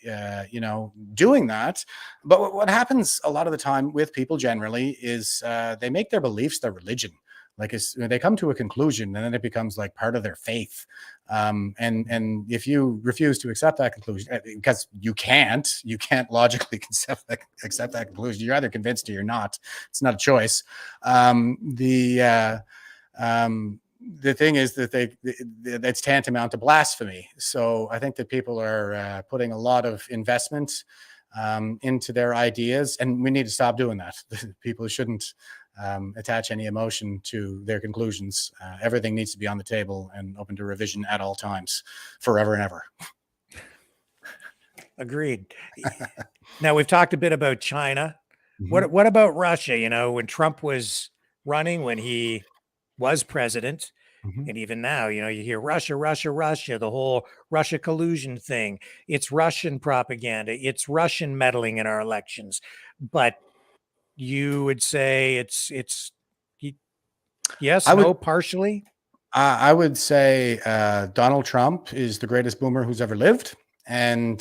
you know, doing that. But what happens a lot of the time with people generally is they make their beliefs their religion. Like they come to a conclusion and then it becomes like part of their faith. And if you refuse to accept that conclusion, because you can't logically accept that conclusion, you're either convinced or you're not. It's not a choice. The thing is that that's tantamount to blasphemy. So I think that people are putting a lot of investment into their ideas, and we need to stop doing that. People shouldn't attach any emotion to their conclusions. Everything needs to be on the table and open to revision at all times, forever and ever. Agreed. Now, we've talked a bit about China. Mm-hmm. What about Russia? You know, when Trump was running, when he was president, mm-hmm. and even now, you know, you hear Russia, the whole Russia collusion thing. It's Russian propaganda. It's Russian meddling in our elections. But you would say it's yes, partially? I would say Donald Trump is the greatest boomer who's ever lived. And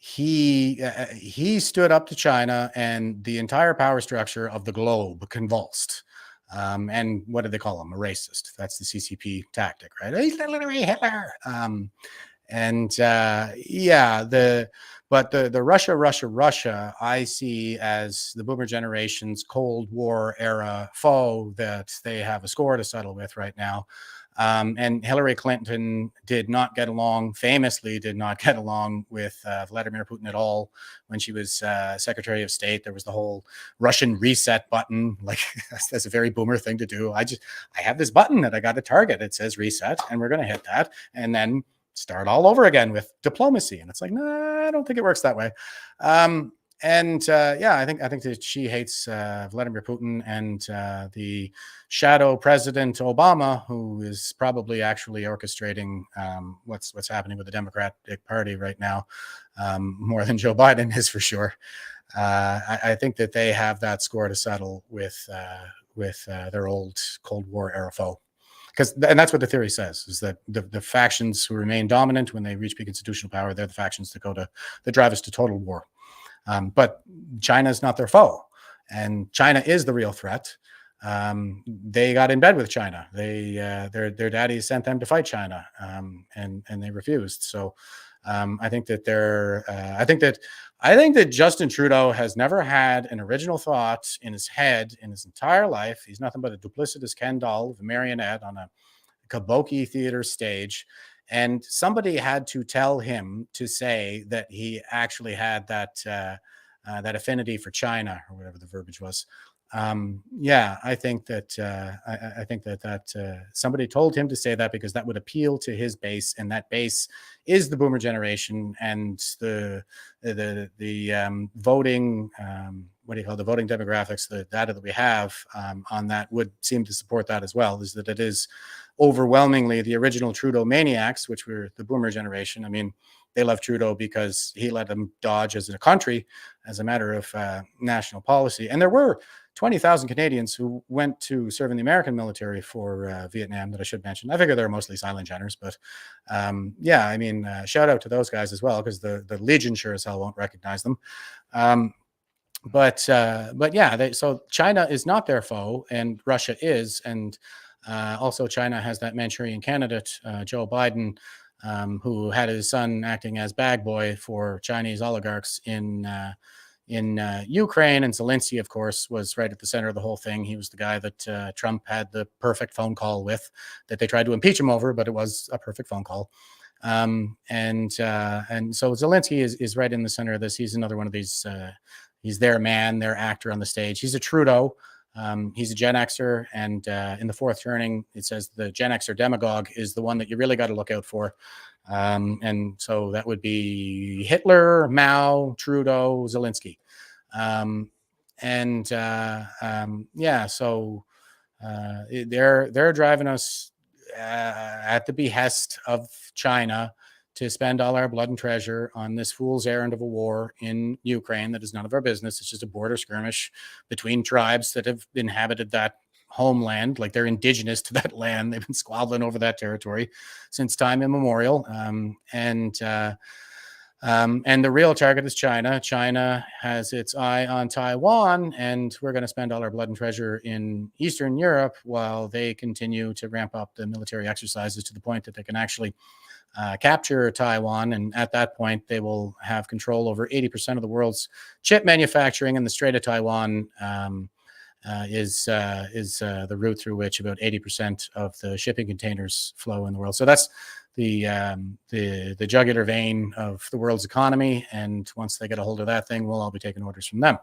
he stood up to China, and the entire power structure of the globe convulsed. And what did they call him? A racist. That's the CCP tactic, right? He's literally Hitler. But the Russia I see as the boomer generation's Cold War era foe that they have a score to settle with right now. And Hillary Clinton famously did not get along with Vladimir Putin at all when she was Secretary of State. There was the whole Russian reset button. Like that's a very boomer thing to do. I have this button that I got to target. It says reset, and we're going to hit that, and then start all over again with diplomacy. And it's like, no, I don't think it works that way. I think that she hates Vladimir Putin and the shadow President Obama, who is probably actually orchestrating what's happening with the Democratic Party right now, more than Joe Biden is for sure. I think that they have that score to settle with their old Cold War era foe. And that's what the theory says, is that the factions who remain dominant when they reach peak institutional power, they're the factions that drive us to total war. But China is not their foe, and China is the real threat. They got in bed with China. Their daddies sent them to fight China, and they refused. So I think that Justin Trudeau has never had an original thought in his head in his entire life. He's nothing but a duplicitous Ken doll of a marionette on a kabuki theater stage. And somebody had to tell him to say that he actually had that affinity for China, or whatever the verbiage was. I think that somebody told him to say that because that would appeal to his base, and that base is the boomer generation, and the voting the voting demographics, the data that we have on that would seem to support that as well. Is that it is overwhelmingly the original Trudeau maniacs, which were the boomer generation. I mean, they love Trudeau because he let them dodge as a country, as a matter of national policy. And there were 20,000 Canadians who went to serve in the American military for Vietnam that I should mention. I figure they're mostly silent generals, but shout out to those guys as well, because the Legion sure as hell won't recognize them. So China is not their foe, and Russia is. And also China has that Manchurian candidate, Joe Biden, who had his son acting as bag boy for Chinese oligarchs in Ukraine. And Zelensky, of course, was right at the center of the whole thing. He was the guy that Trump had the perfect phone call with, that they tried to impeach him over, but it was a perfect phone call. And so Zelensky is right in the center of this. He's another one of these, he's their man, their actor on the stage. He's a Trudeau. He's a Gen Xer, and in the fourth turning, it says the Gen Xer demagogue is the one that you really got to look out for. And so that would be Hitler, Mao, Trudeau, Zelensky. They're driving us at the behest of China to spend all our blood and treasure on this fool's errand of a war in Ukraine that is none of our business. It's just a border skirmish between tribes that have inhabited that homeland, like they're indigenous to that land. They've been squabbling over that territory since time immemorial. And the real target is China. China has its eye on Taiwan, and we're going to spend all our blood and treasure in Eastern Europe while they continue to ramp up the military exercises to the point that they can actually capture Taiwan. And at that point, they will have control over 80% of the world's chip manufacturing, and the Strait of Taiwan is the route through which about 80% of the shipping containers flow in the world. So that's the jugular vein of the world's economy. And once they get a hold of that thing, we'll all be taking orders from them.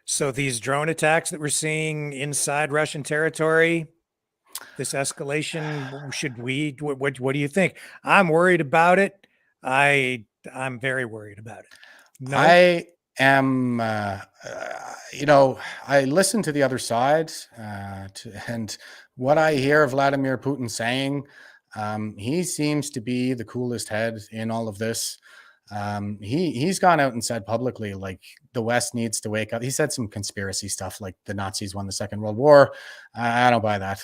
So these drone attacks that we're seeing inside Russian territory, this escalation, what do you think? I'm worried about it. I'm very worried about it. No? I am, I listen to the other side, and what I hear Vladimir Putin saying, he seems to be the coolest head in all of this. He's gone out and said publicly, like, the West needs to wake up. He said some conspiracy stuff like the Nazis won the Second World War. I don't buy that.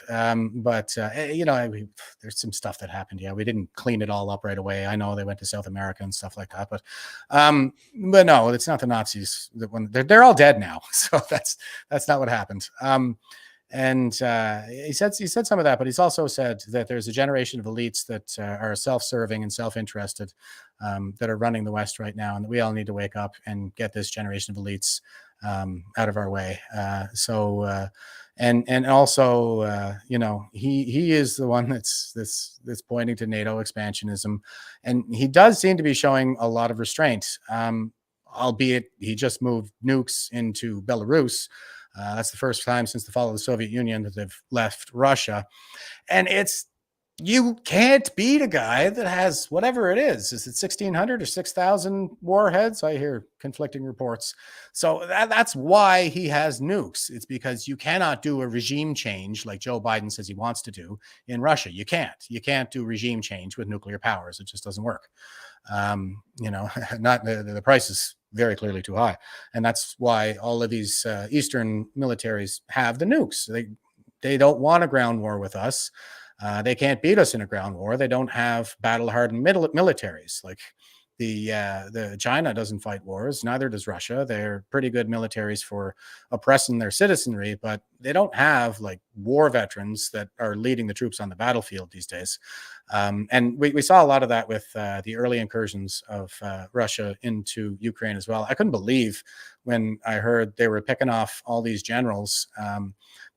There's some stuff that happened. Yeah, we didn't clean it all up right away. I know they went to South America and stuff like that, but no, it's not the Nazis. They're all dead now, so that's not what happened. He said some of that, but he's also said that there's a generation of elites that are self-serving and self-interested that are running the West right now, and that we all need to wake up and get this generation of elites out of our way. He is the one that's pointing to NATO expansionism, and he does seem to be showing a lot of restraint, albeit he just moved nukes into Belarus. That's the first time since the fall of the Soviet Union that they've left Russia. And you can't beat a guy that has whatever it is. Is it 1,600 or 6,000 warheads? I hear conflicting reports. So that's why he has nukes. It's because you cannot do a regime change like Joe Biden says he wants to do in Russia. You can't do regime change with nuclear powers. It just doesn't work. Not the price is very clearly too high. And that's why all of these Eastern militaries have the nukes. They don't want a ground war with us. They can't beat us in a ground war. They don't have battle-hardened militaries. Like the China doesn't fight wars. Neither does Russia. They're pretty good militaries for oppressing their citizenry, but they don't have like war veterans that are leading the troops on the battlefield these days. And we saw a lot of that with the early incursions of Russia into Ukraine as well. I couldn't believe when I heard they were picking off all these generals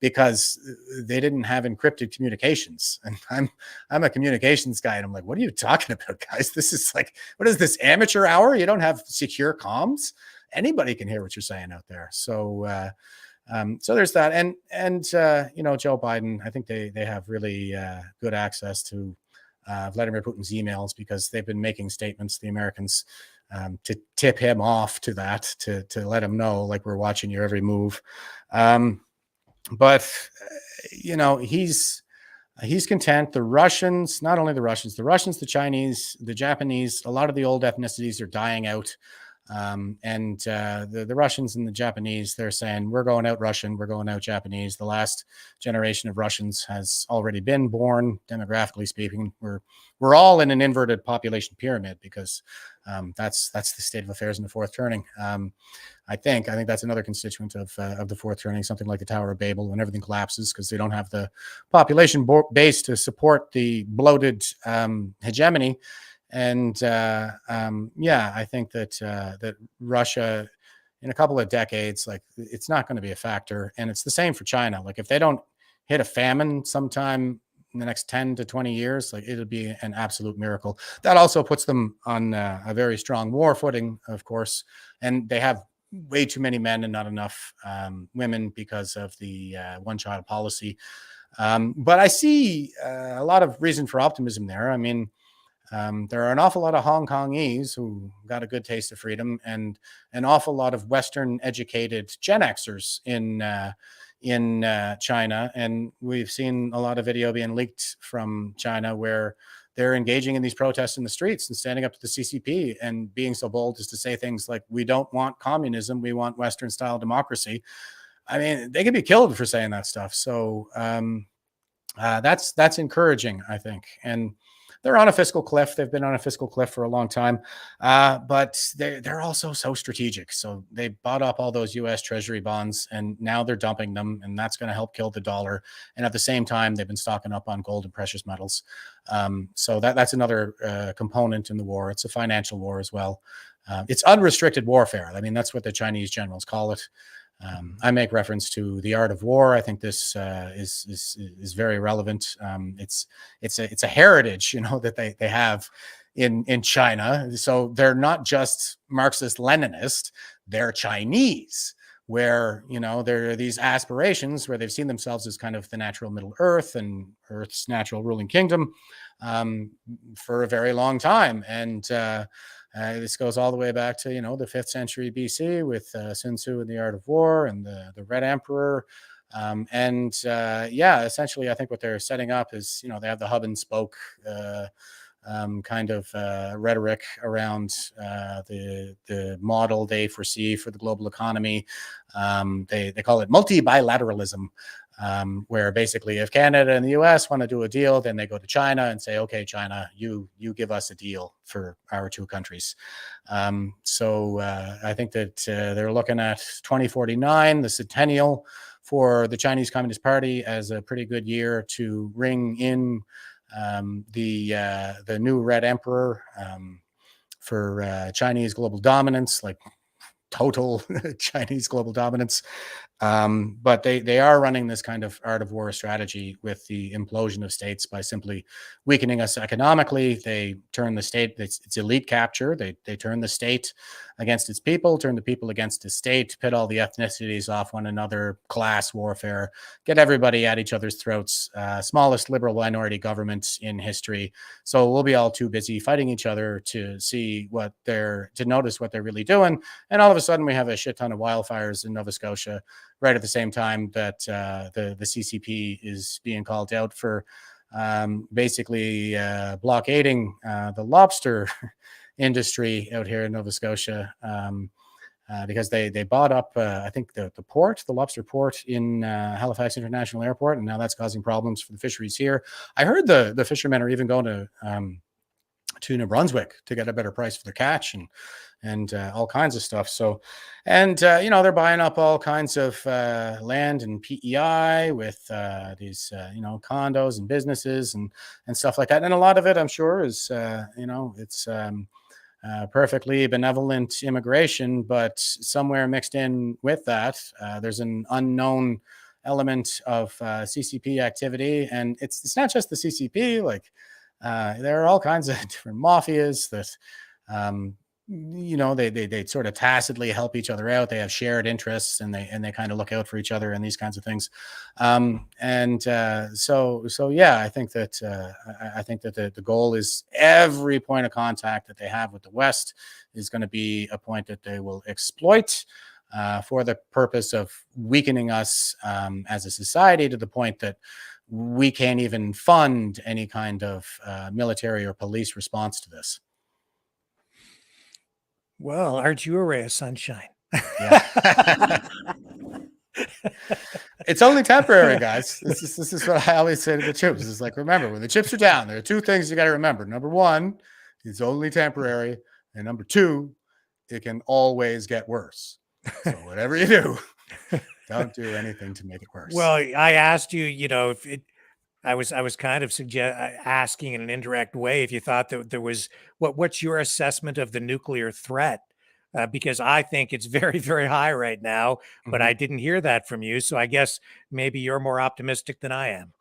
because they didn't have encrypted communications. And I'm a communications guy, and I'm like, what are you talking about, guys? This is like, what is this, amateur hour? You don't have secure comms? Anybody can hear what you're saying out there. So there's that. And Joe Biden, I think they have really good access to Vladimir Putin's emails, because they've been making statements, the Americans, to tip him off to that, to let him know, like, we're watching your every move. But he's content. The Russians, not only the Russians, the Chinese, the Japanese, a lot of the old ethnicities are dying out. The Russians and the Japanese, they're saying, we're going out Russian, we're going out Japanese. The last generation of Russians has already been born. Demographically speaking, we're all in an inverted population pyramid, because that's the state of affairs in the fourth turning. I think that's another constituent of the fourth turning, something like the Tower of Babel, when everything collapses because they don't have the population base to support the bloated hegemony. And I think that Russia, in a couple of decades, like, it's not going to be a factor. And it's the same for China. Like, if they don't hit a famine sometime in the next 10 to 20 years, like, it'll be an absolute miracle. That also puts them on a very strong war footing, of course. And they have way too many men and not enough women because of the one-child policy. But I see a lot of reason for optimism there. I mean, there are an awful lot of Hong Kongese who got a good taste of freedom, and an awful lot of Western educated Gen Xers in China. And we've seen a lot of video being leaked from China where they're engaging in these protests in the streets and standing up to the CCP and being so bold as to say things like, we don't want communism, we want Western style democracy. I mean, they could be killed for saying that stuff. So that's encouraging, I think. And they're on a fiscal cliff. They've been on a fiscal cliff for a long time, but they're also so strategic. So they bought up all those U.S. Treasury bonds, and now they're dumping them, and that's going to help kill the dollar. And at the same time, they've been stocking up on gold and precious metals. So that's another component in the war. It's a financial war as well. It's unrestricted warfare. I mean, that's what the Chinese generals call it. I make reference to The Art of War. I think this is very relevant. It's a heritage, that they have in China. So they're not just Marxist-Leninist, they're Chinese, where, there are these aspirations where they've seen themselves as kind of the natural Middle Earth and Earth's natural ruling kingdom for a very long time. And this goes all the way back to, the 5th century BC with Sun Tzu and The Art of War and the Red Emperor. Essentially, I think what they're setting up is, they have the hub and spoke kind of rhetoric around the model they foresee for the global economy. They call it multi-bilateralism, where basically if Canada and the US want to do a deal, then they go to China and say, okay, China, you give us a deal for our two countries. So I think that they're looking at 2049, the centennial for the Chinese Communist Party, as a pretty good year to ring in the new Red Emperor for Chinese global dominance, like total Chinese global dominance. But they are running this kind of art of war strategy with the implosion of states by simply weakening us economically. They turn the state, it's elite capture. They turn the state against its people, turn the people against the state, pit all the ethnicities off one another, class warfare, get everybody at each other's throats, smallest liberal minority government in history. So we'll be all too busy fighting each other to notice what they're really doing. And all of a sudden we have a shit ton of wildfires in Nova Scotia, right at the same time that the CCP is being called out for basically blockading the lobster industry out here in Nova Scotia, because they bought up, I think, the lobster port in Halifax International Airport, and now that's causing problems for the fisheries here. I heard the fishermen are even going to New Brunswick to get a better price for their catch and all kinds of stuff. So, and they're buying up all kinds of land and PEI with these condos and businesses and stuff like that. And a lot of it, I'm sure, is it's perfectly benevolent immigration, but somewhere mixed in with that, there's an unknown element of CCP activity, and it's not just the CCP. Like there are all kinds of different mafias that they sort of tacitly help each other out. They have shared interests, and they kind of look out for each other and these kinds of things. So yeah, I think that the goal is every point of contact that they have with the West is going to be a point that they will exploit for the purpose of weakening us as a society, to the point that we can't even fund any kind of military or police response to this. Well, aren't you a ray of sunshine? Yeah. It's only temporary, guys. This is what I always say to the troops. It's like, remember, when the chips are down, there are two things you got to remember. Number one, it's only temporary. And number two, it can always get worse. So whatever you do, don't do anything to make it worse. Well, I asked you, I was kind of asking in an indirect way if you thought that there was, what's your assessment of the nuclear threat? Because I think it's very, very high right now, but I didn't hear that from you. So I guess maybe you're more optimistic than I am.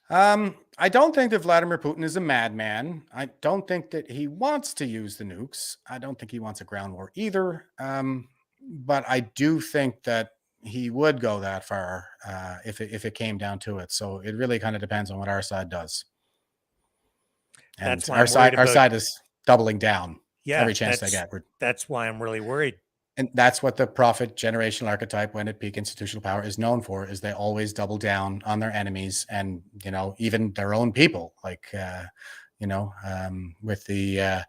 I don't think that Vladimir Putin is a madman. I don't think that he wants to use the nukes. I don't think he wants a ground war either. But I do think that he would go that far if it came down to it. So it really kind of depends on what our side does. And that's why our side is doubling down. Yeah, every chance they get. That's why I'm really worried. And that's what the prophet generational archetype, when at peak institutional power, is known for, is they always double down on their enemies and, even their own people. Like, with the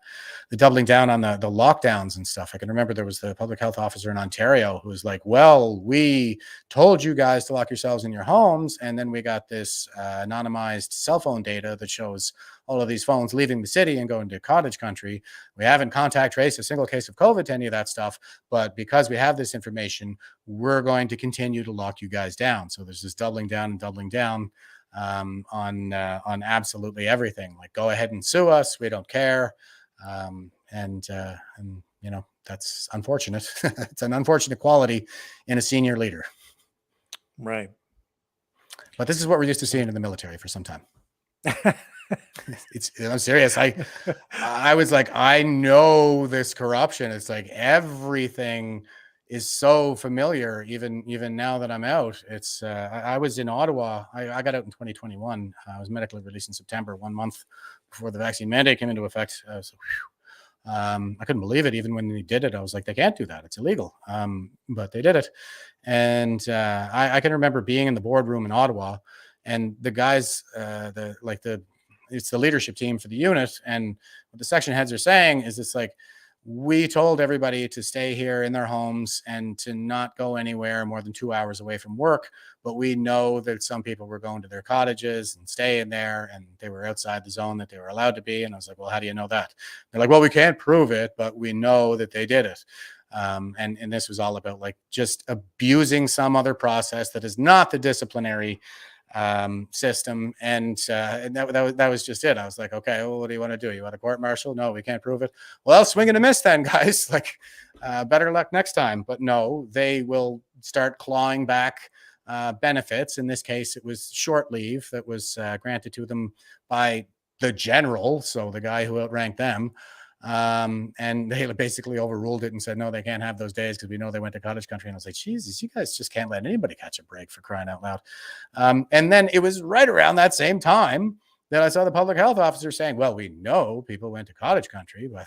doubling down on the lockdowns and stuff. I can remember there was the public health officer in Ontario who was like, well, we told you guys to lock yourselves in your homes, and then we got this anonymized cell phone data that shows all of these phones leaving the city and going to cottage country. We haven't contact traced a single case of COVID to any of that stuff, but because we have this information, we're going to continue to lock you guys down. So there's this doubling down on absolutely everything. Like, go ahead and sue us, we don't care. And that's unfortunate. It's an unfortunate quality in a senior leader, right? But this is what we're used to seeing in the military for some time. I'm serious. I was like, I know this corruption. It's like everything is so familiar, even now that I'm out. It's I was in Ottawa. I got out in 2021. I was medically released in September, 1 month before the vaccine mandate came into effect. I couldn't believe it. Even when they did it, I was like, they can't do that. It's illegal. But they did it. And I can remember being in the boardroom in Ottawa, and the guys, the it's the leadership team for the unit. And what the section heads are saying is it's like, we told everybody to stay here in their homes and to not go anywhere more than 2 hours away from work. But we know that some people were going to their cottages and staying there, and they were outside the zone that they were allowed to be. And I was like, well, how do you know that? They're like, well, we can't prove it, but we know that they did it. And this was all about like just abusing some other process that is not the disciplinary system. And that was just it. I was like, okay, well, what do you want to do? You want a court martial? No, we can't prove it. Well, swing and a miss then, guys. Like, better luck next time. But no, they will start clawing back benefits. In this case, it was short leave that was granted to them by the general, so the guy who outranked them. And they basically overruled it and said, no, they can't have those days because we know they went to cottage country. And I was like, Jesus, you guys just can't let anybody catch a break, for crying out loud. And then it was right around that same time that I saw the public health officer saying, well, we know people went to cottage country, but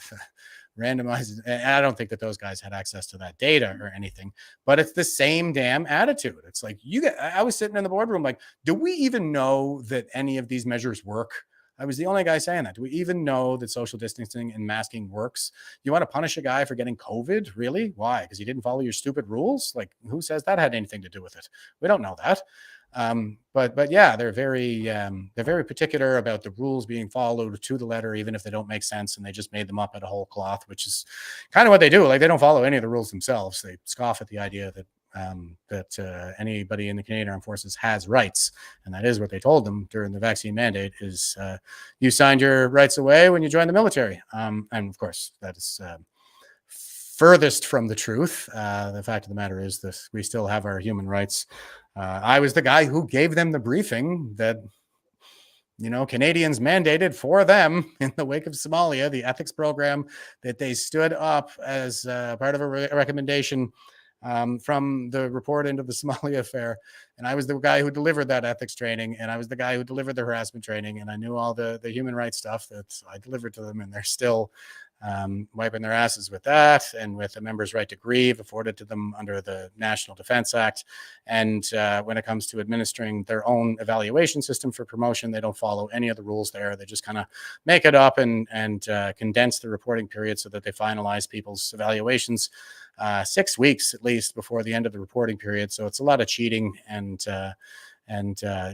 randomized. And I don't think that those guys had access to that data or anything, but it's the same damn attitude. It's like, I was sitting in the boardroom like, do we even know that any of these measures work? I was the only guy saying that. Do we even know that social distancing and masking works? You want to punish a guy for getting COVID? Really? Why? Because he didn't follow your stupid rules? Like, who says that had anything to do with it? We don't know that. But yeah, they're very particular about the rules being followed to the letter, even if they don't make sense, and they just made them up at a whole cloth, which is kind of what they do. Like, they don't follow any of the rules themselves. They scoff at the idea that anybody in the Canadian Armed Forces has rights. And that is what they told them during the vaccine mandate is you signed your rights away when you joined the military. And of course, that is furthest from the truth. The fact of the matter is that we still have our human rights. I was the guy who gave them the briefing that, you know, Canadians mandated for them in the wake of Somalia, the ethics program that they stood up as part of a recommendation from the report into the Somalia affair. And I was the guy who delivered that ethics training, and I was the guy who delivered the harassment training, and I knew all the human rights stuff that I delivered to them, and they're still wiping their asses with that, and with a member's right to grieve afforded to them under the National Defense Act. And when it comes to administering their own evaluation system for promotion, they don't follow any of the rules there. They just kind of make it up and condense the reporting period so that they finalize people's evaluations 6 weeks at least before the end of the reporting period. So it's a lot of cheating and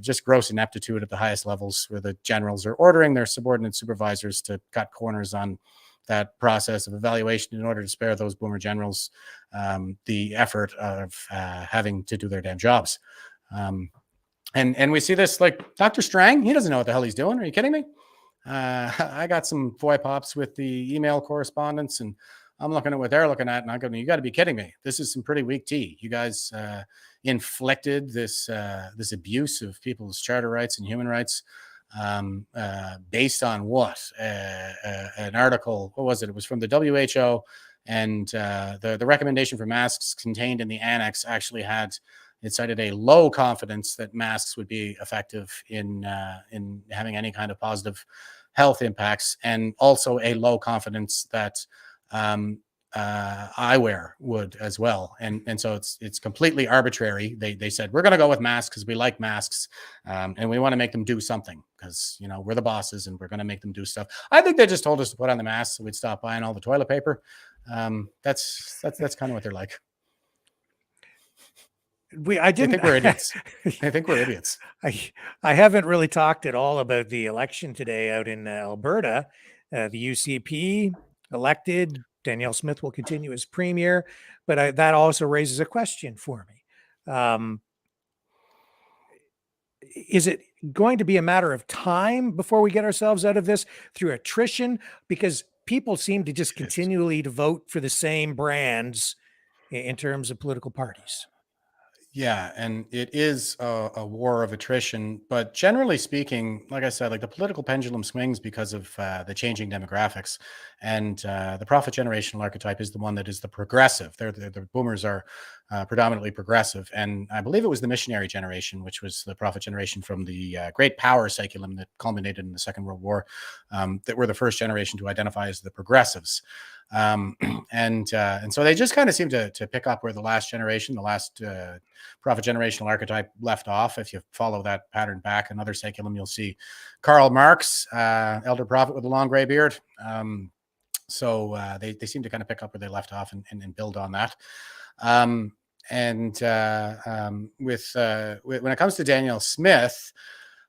just gross ineptitude at the highest levels, where the generals are ordering their subordinate supervisors to cut corners on that process of evaluation in order to spare those boomer generals the effort of having to do their damn jobs. And we see this, like Dr. Strang, he doesn't know what the hell he's doing. Are you kidding me? I got some FOI pops with the email correspondence, and I'm looking at what they're looking at, and I'm going, you got to be kidding me. This is some pretty weak tea. You guys inflicted this abuse of people's charter rights and human rights based on what? An article, what was it? It was from the WHO, and the recommendation for masks contained in the annex actually had, it cited a low confidence that masks would be effective in having any kind of positive health impacts, and also a low confidence that eyewear would as well. And so it's completely arbitrary. They said, we're going to go with masks because we like masks, and we want to make them do something because, you know, we're the bosses and we're going to make them do stuff. I think they just told us to put on the masks so we'd stop buying all the toilet paper. That's kind of what they're like. I think we're idiots. I think we're idiots. I haven't really talked at all about the election today out in Alberta. The UCP elected. Danielle Smith will continue as premier, but that also raises a question for me. Is it going to be a matter of time before we get ourselves out of this through attrition? Because people seem to just continually to vote for the same brands in terms of political parties. Yeah, and it is a war of attrition, but generally speaking, like I said, like the political pendulum swings because of the changing demographics, and the profit generational archetype is the one that is the progressive. The boomers are predominantly progressive, and I believe it was the missionary generation, which was the profit generation from the great power cyclum that culminated in the Second World War, that were the first generation to identify as the progressives. And so they just kind of seem to pick up where the last prophet generational archetype left off. If you follow that pattern back, another saeculum, you'll see Karl Marx, elder prophet with a long gray beard. So they seem to kind of pick up where they left off and build on that. When it comes to Danielle Smith,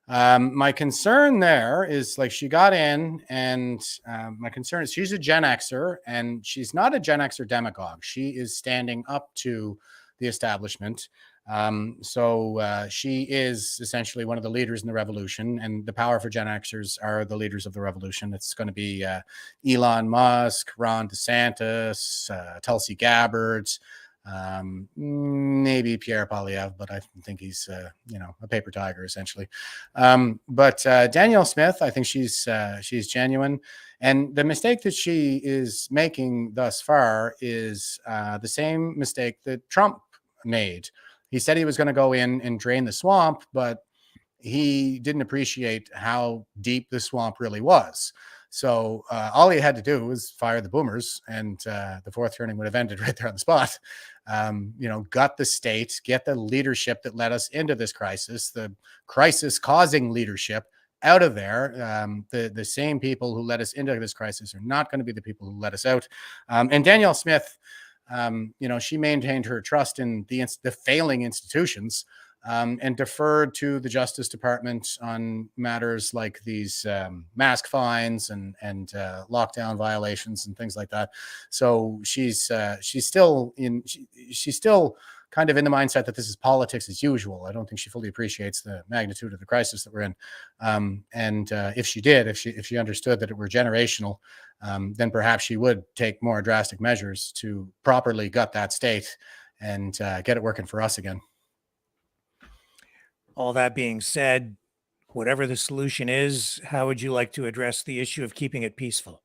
my concern there is, like, she got in, and my concern is she's a Gen Xer, and she's not a Gen Xer demagogue. She is standing up to the establishment. So she is essentially one of the leaders in the revolution, and the powerful Gen Xers are the leaders of the revolution. It's going to be Elon Musk, Ron DeSantis, Tulsi Gabbard, maybe Pierre Poilievre, but I think he's a paper tiger essentially. But Danielle Smith, I think she's genuine, and the mistake that she is making thus far is the same mistake that Trump made. He said he was going to go in and drain the swamp, but he didn't appreciate how deep the swamp really was. So all he had to do was fire the boomers, and the fourth turning would have ended right there on the spot. Gut the state, get the leadership that led us into this crisis, the crisis-causing leadership, out of there. The same people who led us into this crisis are not going to be the people who let us out. And Danielle Smith, she maintained her trust in the failing institutions, and deferred to the Justice Department on matters like these mask fines and lockdown violations and things like that. So she's still kind of in the mindset that this is politics as usual. I don't think she fully appreciates the magnitude of the crisis that we're in. If she understood that it were generational, then perhaps she would take more drastic measures to properly gut that state and get it working for us again. All that being said, whatever the solution is, how would you like to address the issue of keeping it peaceful?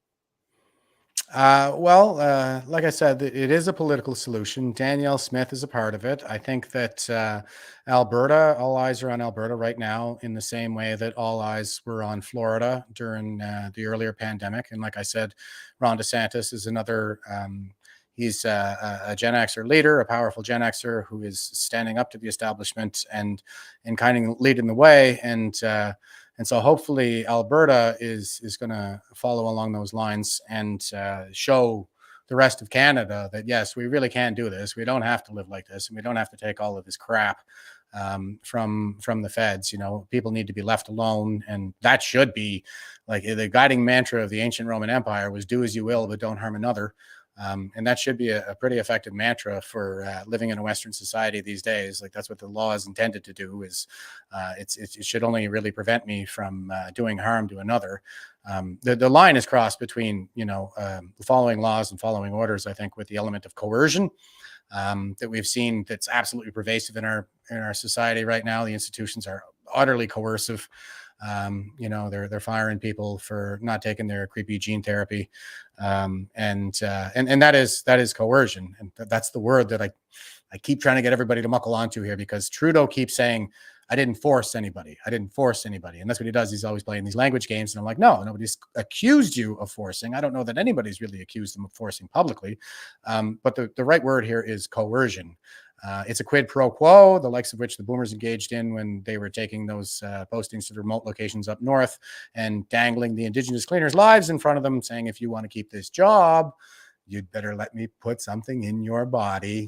Like I said, it is a political solution. Danielle Smith is a part of it. I think that Alberta, all eyes are on Alberta right now, in the same way that all eyes were on Florida during the earlier pandemic. And like I said, Ron DeSantis is another. He's a Gen Xer leader, a powerful Gen Xer who is standing up to the establishment and kind of leading the way. And so hopefully Alberta is going to follow along those lines and show the rest of Canada that, yes, we really can do this. We don't have to live like this, and we don't have to take all of this crap from the feds. People need to be left alone, and that should be like the guiding mantra of the ancient Roman Empire was "do as you will, but don't harm another." And that should be a pretty effective mantra for living in a Western society these days. Like, that's what the law is intended to do. Is it should only really prevent me from doing harm to another. The line is crossed between following laws and following orders, I think, with the element of coercion that we've seen that's absolutely pervasive in our society right now. The institutions are utterly coercive. They're firing people for not taking their creepy gene therapy, and that is coercion, and that's the word that I keep trying to get everybody to muckle onto here, because Trudeau keeps saying, I didn't force anybody, and that's what he does. He's always playing these language games, and I'm like, no, nobody's accused you of forcing. I don't know that anybody's really accused them of forcing publicly, but the right word here is coercion. It's a quid pro quo, the likes of which the boomers engaged in when they were taking those postings to the remote locations up north and dangling the Indigenous cleaners' lives in front of them, saying, if you want to keep this job, you'd better let me put something in your body,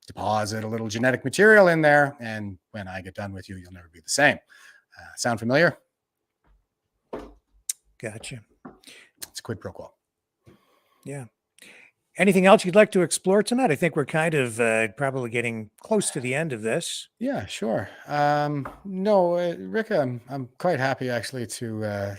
deposit a little genetic material in there, and when I get done with you, you'll never be the same. Sound familiar? Gotcha. It's quid pro quo. Yeah. Anything else you'd like to explore tonight? I think we're kind of probably getting close to the end of this. Yeah, sure. No, Rick, I'm quite happy actually to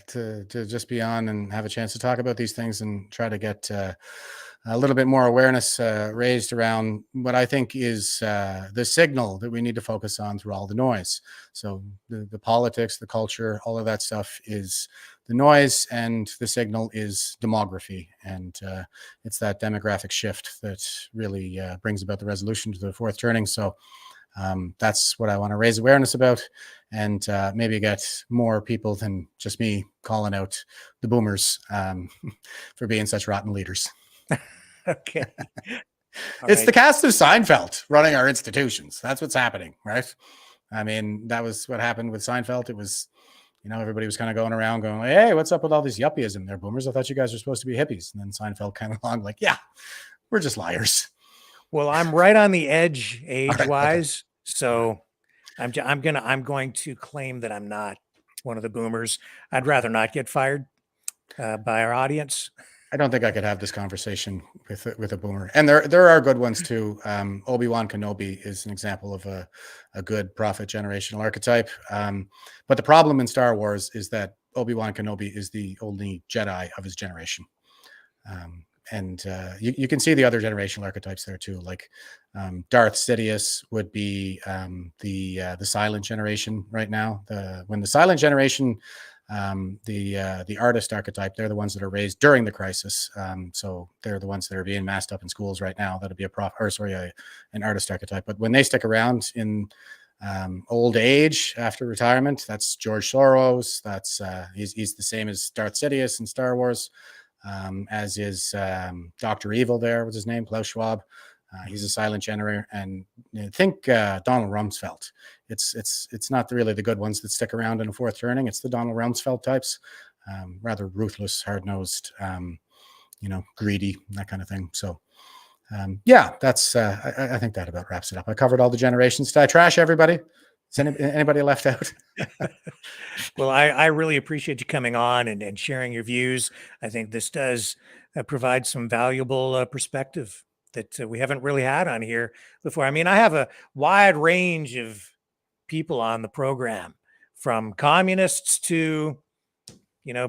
just be on and have a chance to talk about these things and try to get a little bit more awareness raised around what I think is the signal that we need to focus on through all the noise. So the politics, the culture, all of that stuff is the noise, and the signal is demography. And it's that demographic shift that really brings about the resolution to the fourth turning. So that's what I want to raise awareness about, and maybe get more people than just me calling out the boomers for being such rotten leaders. Okay. It's the cast of Seinfeld running our institutions. That's what's happening, right? I mean, that was what happened with Seinfeld. It was, everybody was kind of going around going, hey, what's up with all these yuppieism there, boomers? I thought you guys were supposed to be hippies. And then Seinfeld came along like, yeah, we're just liars. Well, I'm right on the edge age-wise, so I'm going to claim that I'm not one of the boomers. I'd rather not get fired by our audience. I don't think I could have this conversation with a boomer. And there are good ones too. Obi-Wan Kenobi is an example of a good prophet generational archetype. But the problem in Star Wars is that Obi-Wan Kenobi is the only Jedi of his generation. And you can see the other generational archetypes there too. Like Darth Sidious would be the silent generation right now. When the silent generation, the artist archetype, they're the ones that are raised during the crisis. So they're the ones that are being masked up in schools right now. That'll be an artist archetype. But when they stick around in old age after retirement, that's George Soros. That's he's the same as Darth Sidious in Star Wars. As is Dr. Evil there, what's his name? Klaus Schwab. He's a silent generator. And think Donald Rumsfeld. It's not really the good ones that stick around in a fourth turning. It's the Donald Rumsfeld types, rather ruthless, hard-nosed, greedy, that kind of thing. So that's I think that about wraps it up. I covered all the generations. Did I trash everybody? Is anybody left out? Well, I really appreciate you coming on and sharing your views. I think this does provide some valuable perspective that we haven't really had on here before. I mean, I have a wide range of people on the program, from communists to,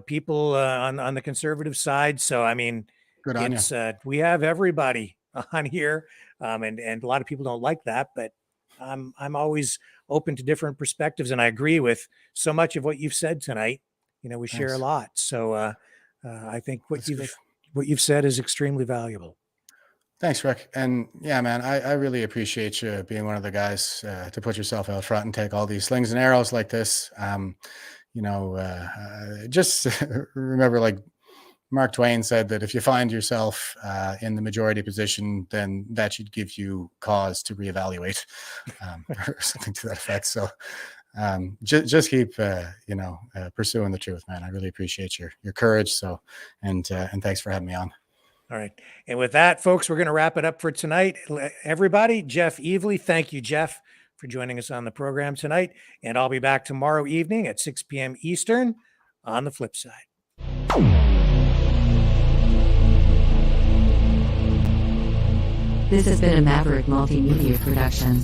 people on the conservative side. So, I mean, good on you. We have everybody on here, and a lot of people don't like that, but I'm always open to different perspectives, and I agree with so much of what you've said tonight. We share a lot, so I think what you've said is extremely valuable. Thanks, Rick. And yeah, man, I really appreciate you being one of the guys to put yourself out front and take all these slings and arrows like this. Just remember, like Mark Twain said, that if you find yourself in the majority position, then that should give you cause to reevaluate, or something to that effect. So just keep, pursuing the truth, man. I really appreciate your courage. So, and thanks for having me on. All right. And with that, folks, we're going to wrap it up for tonight. Everybody, Jeff Evely, thank you, Jeff, for joining us on the program tonight. And I'll be back tomorrow evening at 6 p.m. Eastern on the flip side. This has been a Maverick Multimedia production.